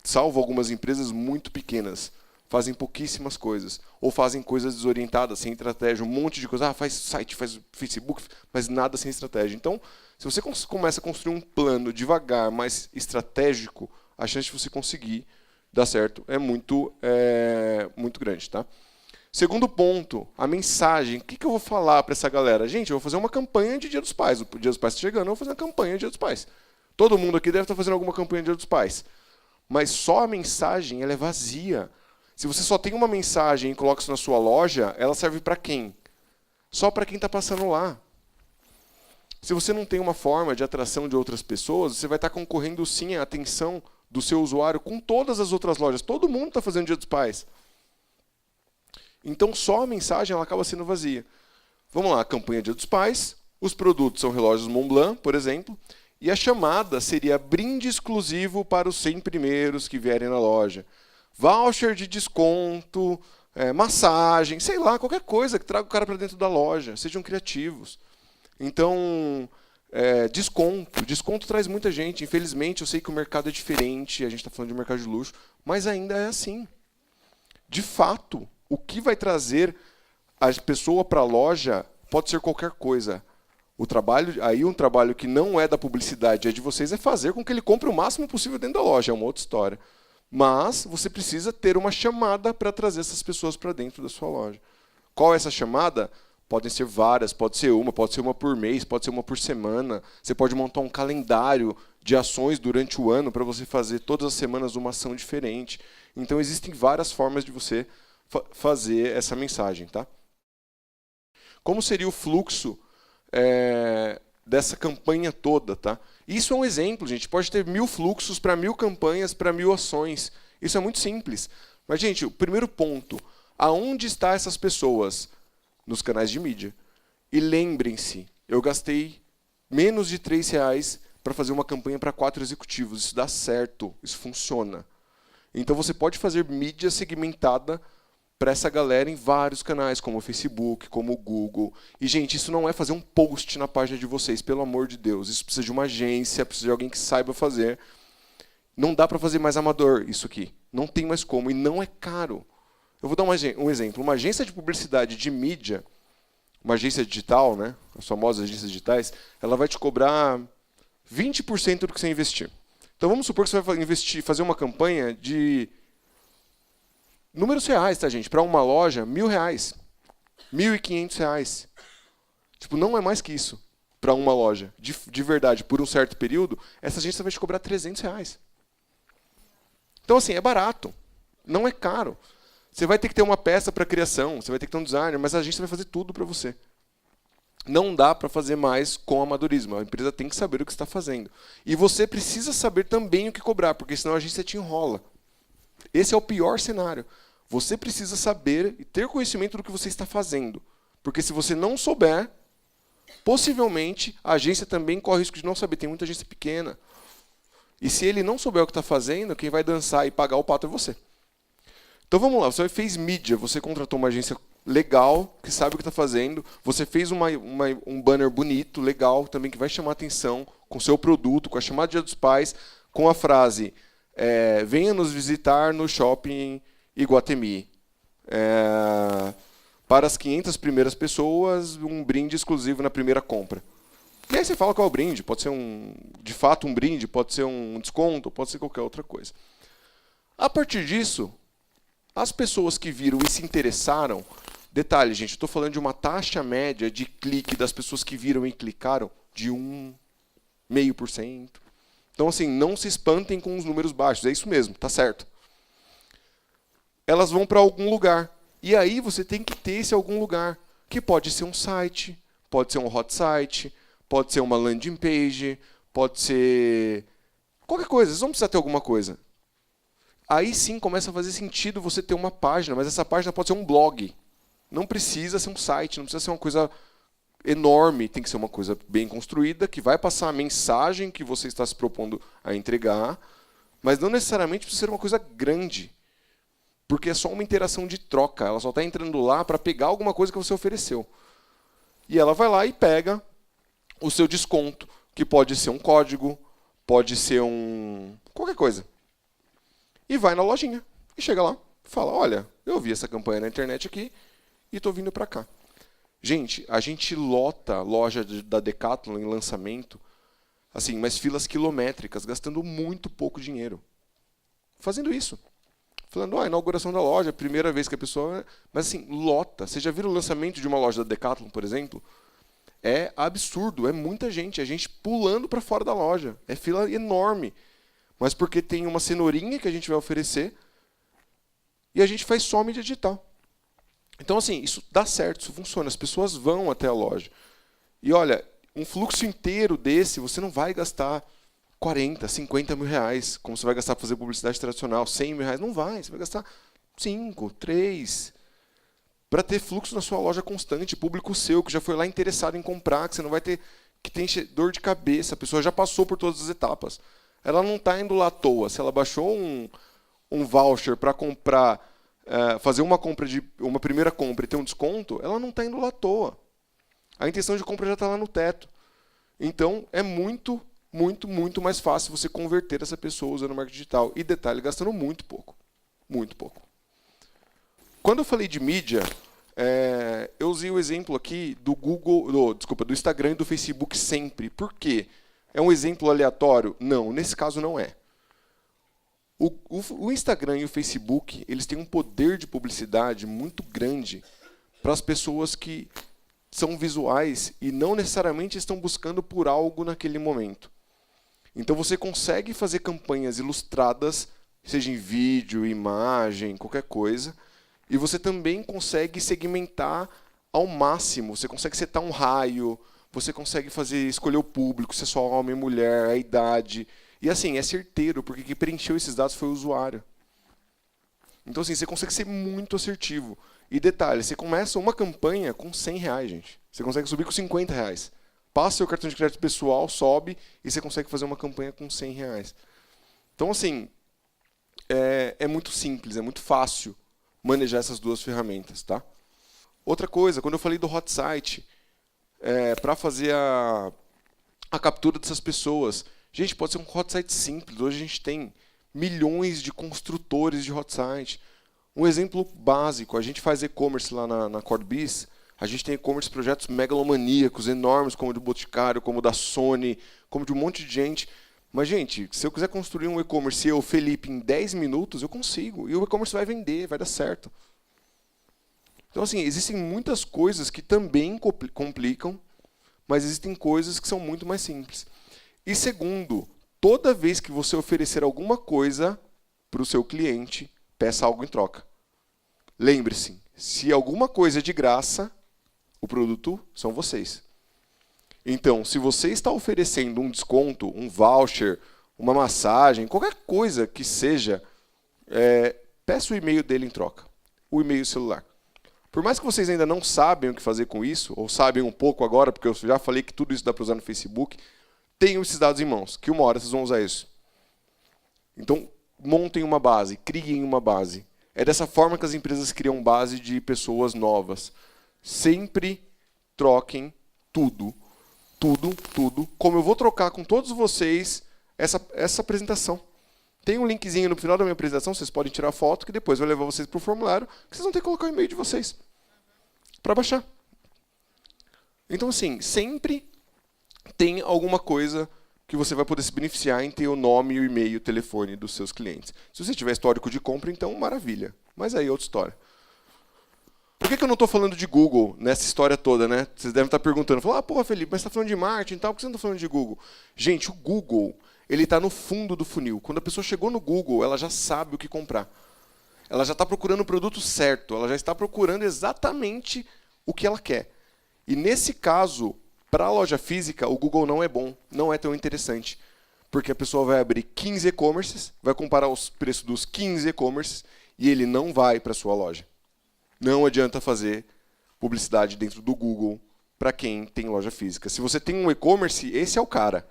Speaker 2: salvo algumas empresas muito pequenas, fazem pouquíssimas coisas. Ou fazem coisas desorientadas, sem estratégia, um monte de coisa. Faz site, faz Facebook, mas nada sem estratégia. Então, se você começa a construir um plano devagar, mais estratégico, a chance de você conseguir dar certo é muito grande, tá? Segundo ponto, a mensagem. O que eu vou falar para essa galera? Gente, eu vou fazer uma campanha de Dia dos Pais. O Dia dos Pais está chegando, eu vou fazer uma campanha de Dia dos Pais. Todo mundo aqui deve estar fazendo alguma campanha de Dia dos Pais. Mas só a mensagem ela é vazia. Se você só tem uma mensagem e coloca isso na sua loja, ela serve para quem? Só para quem está passando lá. Se você não tem uma forma de atração de outras pessoas, você vai estar concorrendo sim à atenção do seu usuário com todas as outras lojas. Todo mundo está fazendo Dia dos Pais. Então, só a mensagem ela acaba sendo vazia. Vamos lá, a campanha Dia dos Pais. Os produtos são relógios Montblanc, por exemplo. E a chamada seria brinde exclusivo para os 100 primeiros que vierem na loja. Voucher de desconto, massagem, sei lá, qualquer coisa que traga o cara para dentro da loja. Sejam criativos. Então, desconto. Desconto traz muita gente. Infelizmente, eu sei que o mercado é diferente, a gente está falando de mercado de luxo, mas ainda é assim. De fato, o que vai trazer a pessoa para a loja pode ser qualquer coisa. Um trabalho que não é da publicidade, é de vocês, é fazer com que ele compre o máximo possível dentro da loja, é uma outra história. Mas você precisa ter uma chamada para trazer essas pessoas para dentro da sua loja. Qual é essa chamada? Podem ser várias, pode ser uma por mês, pode ser uma por semana. Você pode montar um calendário de ações durante o ano para você fazer todas as semanas uma ação diferente. Então, existem várias formas de você fazer essa mensagem. Tá? Como seria o fluxo dessa campanha toda? Tá? Isso é um exemplo, gente. Pode ter 1000 fluxos para 1000 campanhas, para 1000 ações. Isso é muito simples. Mas, gente, o primeiro ponto, aonde estão essas pessoas? Nos canais de mídia. E lembrem-se, eu gastei menos de R$3 para fazer uma campanha para 4 executivos. Isso dá certo, isso funciona. Então você pode fazer mídia segmentada para essa galera em vários canais, como o Facebook, como o Google. E, gente, isso não é fazer um post na página de vocês, pelo amor de Deus. Isso precisa de uma agência, precisa de alguém que saiba fazer. Não dá para fazer mais amador isso aqui. Não tem mais como, e não é caro. Eu vou dar um exemplo. Uma agência de publicidade de mídia, uma agência digital, né, as famosas agências digitais, ela vai te cobrar 20% do que você investir. Então, vamos supor que você vai fazer uma campanha de números reais, tá, gente? Para uma loja, R$1.000, R$1.500. Tipo, não é mais que isso para uma loja. De verdade, por um certo período, essa agência vai te cobrar R$300. Então, assim, é barato. Não é caro. Você vai ter que ter uma peça para criação, você vai ter que ter um designer, mas a agência vai fazer tudo para você. Não dá para fazer mais com amadorismo. A empresa tem que saber o que está fazendo. E você precisa saber também o que cobrar, porque senão a agência te enrola. Esse é o pior cenário. Você precisa saber e ter conhecimento do que você está fazendo. Porque se você não souber, possivelmente a agência também corre o risco de não saber. Tem muita agência pequena. E se ele não souber o que está fazendo, quem vai dançar e pagar o pato é você. Então vamos lá, você fez mídia, você contratou uma agência legal, que sabe o que está fazendo, você fez um banner bonito, legal, também que vai chamar atenção com o seu produto, com a chamada Dia dos Pais, com a frase, venha nos visitar no shopping Iguatemi. para as 500 primeiras pessoas, um brinde exclusivo na primeira compra. E aí você fala qual é o brinde, pode ser de fato um brinde, pode ser um desconto, pode ser qualquer outra coisa. A partir disso, as pessoas que viram e se interessaram, detalhe, gente, eu estou falando de uma taxa média de clique das pessoas que viram e clicaram de 1,5%. Então, assim, não se espantem com os números baixos, é isso mesmo, tá certo. Elas vão para algum lugar. E aí você tem que ter esse algum lugar, que pode ser um site, pode ser um hot site, pode ser uma landing page, pode ser qualquer coisa, vocês vão precisar ter alguma coisa. Aí sim começa a fazer sentido você ter uma página, mas essa página pode ser um blog. Não precisa ser um site, não precisa ser uma coisa enorme, tem que ser uma coisa bem construída, que vai passar a mensagem que você está se propondo a entregar, mas não necessariamente precisa ser uma coisa grande. Porque é só uma interação de troca, ela só está entrando lá para pegar alguma coisa que você ofereceu. E ela vai lá e pega o seu desconto, que pode ser um código, pode ser qualquer coisa. E vai na lojinha, e chega lá, fala, olha, eu vi essa campanha na internet aqui, e estou vindo para cá. Gente, a gente lota a loja da Decathlon em lançamento, assim, mas filas quilométricas, gastando muito pouco dinheiro. Fazendo isso. Falando, a inauguração da loja, primeira vez que a pessoa... Mas assim, lota. Você já viu o lançamento de uma loja da Decathlon, por exemplo? É absurdo, é muita gente. É gente pulando para fora da loja. É fila enorme. Mas porque tem uma cenourinha que a gente vai oferecer e a gente faz só mídia digital. Então, assim, isso dá certo, isso funciona. As pessoas vão até a loja. E olha, um fluxo inteiro desse, você não vai gastar 40, 50 mil reais, como você vai gastar para fazer publicidade tradicional, 100 mil reais. Não vai, você vai gastar 5, 3, para ter fluxo na sua loja constante, público seu, que já foi lá interessado em comprar, que você não vai ter que ter dor de cabeça, a pessoa já passou por todas as etapas. Ela não está indo lá à toa. Se ela baixou um voucher para comprar, fazer uma primeira compra e ter um desconto, ela não está indo lá à toa. A intenção de compra já está lá no teto. Então, é muito mais fácil você converter essa pessoa usando o marketing digital. E detalhe, gastando muito pouco. Muito pouco. Quando eu falei de mídia, eu usei o exemplo aqui do do Instagram e do Facebook sempre. Por quê? É um exemplo aleatório? Não, nesse caso não é. O Instagram e o Facebook, eles têm um poder de publicidade muito grande para as pessoas que são visuais e não necessariamente estão buscando por algo naquele momento. Então você consegue fazer campanhas ilustradas, seja em vídeo, imagem, qualquer coisa, e você também consegue segmentar ao máximo. Você consegue setar um raio, você consegue escolher o público, se é só homem, mulher, a idade. E assim, é certeiro, porque quem preencheu esses dados foi o usuário. Então assim, você consegue ser muito assertivo. E detalhe, você começa uma campanha com 100 reais, gente. Você consegue subir com 50 reais. Passa seu cartão de crédito pessoal, sobe, e você consegue fazer uma campanha com 100 reais. Então assim, é muito simples, é muito fácil manejar essas duas ferramentas, tá? Outra coisa, quando eu falei do hot site, para fazer a captura dessas pessoas, gente, pode ser um hot site simples. Hoje a gente tem milhões de construtores de hot site. Um exemplo básico, a gente faz e-commerce lá na CoreBiz, a gente tem e-commerce projetos megalomaníacos, enormes, como o do Boticário, como o da Sony, como de um monte de gente. Mas, gente, se eu quiser construir um e-commerce, eu, Felipe, em 10 minutos, eu consigo. E o e-commerce vai vender, vai dar certo. Então, assim, existem muitas coisas que também complicam, mas existem coisas que são muito mais simples. E segundo, toda vez que você oferecer alguma coisa para o seu cliente, peça algo em troca. Lembre-se, se alguma coisa é de graça, o produto são vocês. Então, se você está oferecendo um desconto, um voucher, uma massagem, qualquer coisa que seja, peça o e-mail dele em troca. O e-mail celular. Por mais que vocês ainda não sabem o que fazer com isso, ou sabem um pouco agora, porque eu já falei que tudo isso dá para usar no Facebook, tenham esses dados em mãos, que uma hora vocês vão usar isso. Então, montem uma base, criem uma base. É dessa forma que as empresas criam base de pessoas novas. Sempre troquem tudo. Tudo. Como eu vou trocar com todos vocês essa apresentação. Tem um linkzinho no final da minha apresentação, vocês podem tirar foto, que depois eu vou levar vocês para o formulário, que vocês vão ter que colocar o e-mail de vocês. para baixar. Então, assim, sempre tem alguma coisa que você vai poder se beneficiar em ter o nome, o e-mail, o telefone dos seus clientes. Se você tiver histórico de compra, então maravilha. Mas aí é outra história. Por que eu não estou falando de Google nessa história toda, né? Vocês devem estar perguntando, porra, Felipe, mas você está falando de marketing e tal, por que você não está falando de Google? Gente, o Google, ele está no fundo do funil. Quando a pessoa chegou no Google, ela já sabe o que comprar. Ela já está procurando o produto certo, ela já está procurando exatamente o que ela quer. E nesse caso, para a loja física, o Google não é bom, não é tão interessante. Porque a pessoa vai abrir 15 e-commerces, vai comparar os preços dos 15 e-commerces e ele não vai para a sua loja. Não adianta fazer publicidade dentro do Google para quem tem loja física. Se você tem um e-commerce, esse é o cara.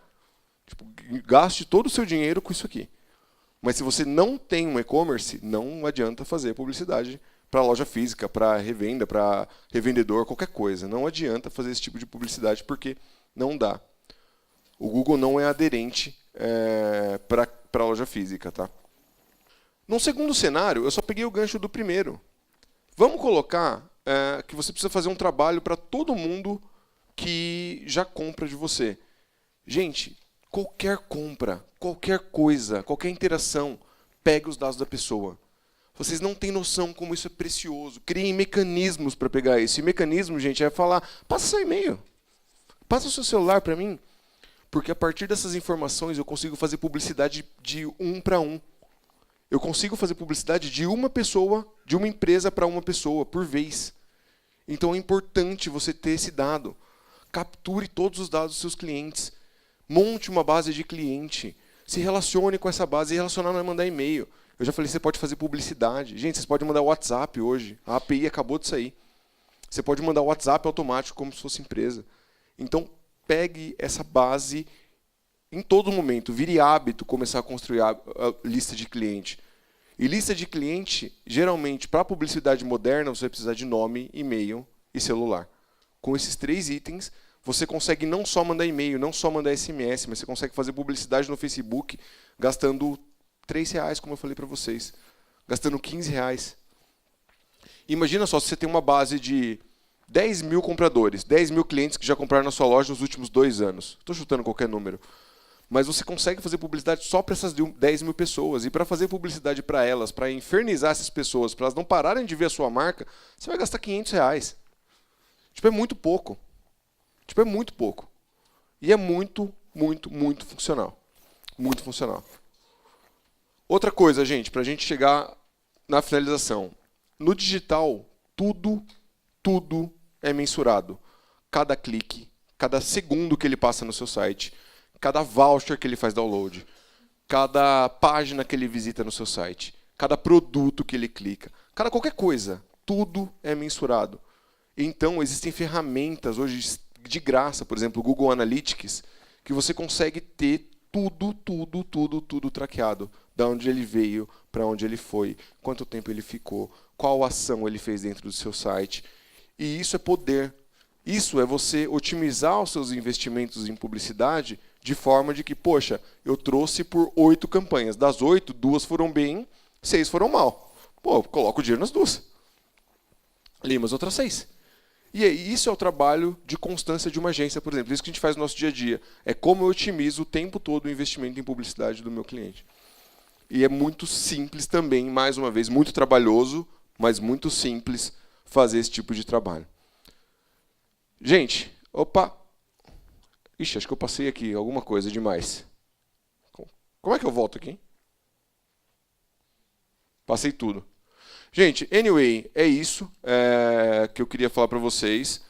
Speaker 2: Tipo, gaste todo o seu dinheiro com isso aqui. Mas se você não tem um e-commerce, não adianta fazer publicidade para loja física, para revenda, para revendedor, qualquer coisa. Não adianta fazer esse tipo de publicidade porque não dá. O Google não é aderente para a loja física. Tá? Num segundo cenário, eu só peguei o gancho do primeiro. Vamos colocar que você precisa fazer um trabalho para todo mundo que já compra de você. Gente, qualquer compra, qualquer coisa, qualquer interação, pegue os dados da pessoa. Vocês não têm noção como isso é precioso. Criem mecanismos para pegar isso. E mecanismo, gente, é falar, passa seu e-mail, passa o seu celular para mim, porque a partir dessas informações eu consigo fazer publicidade de 1 para 1. Eu consigo fazer publicidade de uma pessoa, de uma empresa para uma pessoa, por vez. Então é importante você ter esse dado. Capture todos os dados dos seus clientes. Monte uma base de cliente. Se relacione com essa base. E relacionar não é mandar e-mail. Eu já falei, você pode fazer publicidade. Gente, vocês podem mandar WhatsApp hoje. A API acabou de sair. Você pode mandar WhatsApp automático como se fosse empresa. Então, pegue essa base em todo momento. Vire hábito começar a construir a lista de cliente. E lista de cliente, geralmente, para publicidade moderna, você vai precisar de nome, e-mail e celular. Com esses 3 itens, você consegue não só mandar e-mail, não só mandar SMS, mas você consegue fazer publicidade no Facebook gastando R$3, como eu falei para vocês. Gastando R$15. Imagina só, se você tem uma base de 10 mil compradores, 10 mil clientes que já compraram na sua loja nos últimos 2 anos. Estou chutando qualquer número. Mas você consegue fazer publicidade só para essas 10 mil pessoas. E para fazer publicidade para elas, para infernizar essas pessoas, para elas não pararem de ver a sua marca, você vai gastar R$500. Tipo, é muito pouco. Tipo, é muito pouco. E é muito, muito, muito funcional. Muito funcional. Outra coisa, gente, para a gente chegar na finalização. No digital, tudo é mensurado. Cada clique, cada segundo que ele passa no seu site, cada voucher que ele faz download, cada página que ele visita no seu site, cada produto que ele clica, cada qualquer coisa, tudo é mensurado. Então, existem ferramentas hoje de graça, por exemplo, o Google Analytics, que você consegue ter tudo traqueado. Da onde ele veio, para onde ele foi, quanto tempo ele ficou, qual ação ele fez dentro do seu site. E isso é poder. Isso é você otimizar os seus investimentos em publicidade de forma de que, poxa, eu trouxe por 8 campanhas. Das 8, 2 foram bem, 6 foram mal. Pô, eu coloco o dinheiro nas 2. Lima as outras 6. E isso é o trabalho de constância de uma agência, por exemplo. Isso que a gente faz no nosso dia a dia. É como eu otimizo o tempo todo o investimento em publicidade do meu cliente. E é muito simples também, mais uma vez, muito trabalhoso, mas muito simples fazer esse tipo de trabalho. Gente, opa! Ixi, acho que eu passei aqui alguma coisa demais. Como é que eu volto aqui? Passei tudo. Gente, anyway, é isso que eu queria falar para vocês.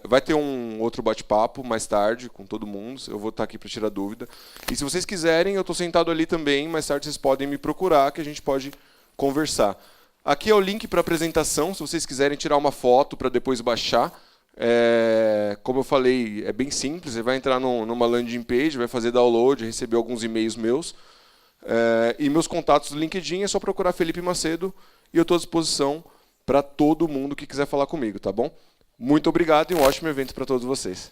Speaker 2: Vai ter um outro bate-papo mais tarde com todo mundo. Eu vou estar aqui para tirar dúvida. E se vocês quiserem, eu estou sentado ali também. Mais tarde vocês podem me procurar que a gente pode conversar. Aqui é o link para a apresentação. Se vocês quiserem tirar uma foto para depois baixar. Como eu falei, é bem simples. Você vai entrar numa landing page, vai fazer download, receber alguns e-mails meus. E meus contatos do LinkedIn é só procurar Felipe Macedo. E eu estou à disposição para todo mundo que quiser falar comigo, tá bom? Muito obrigado e um ótimo evento para todos vocês.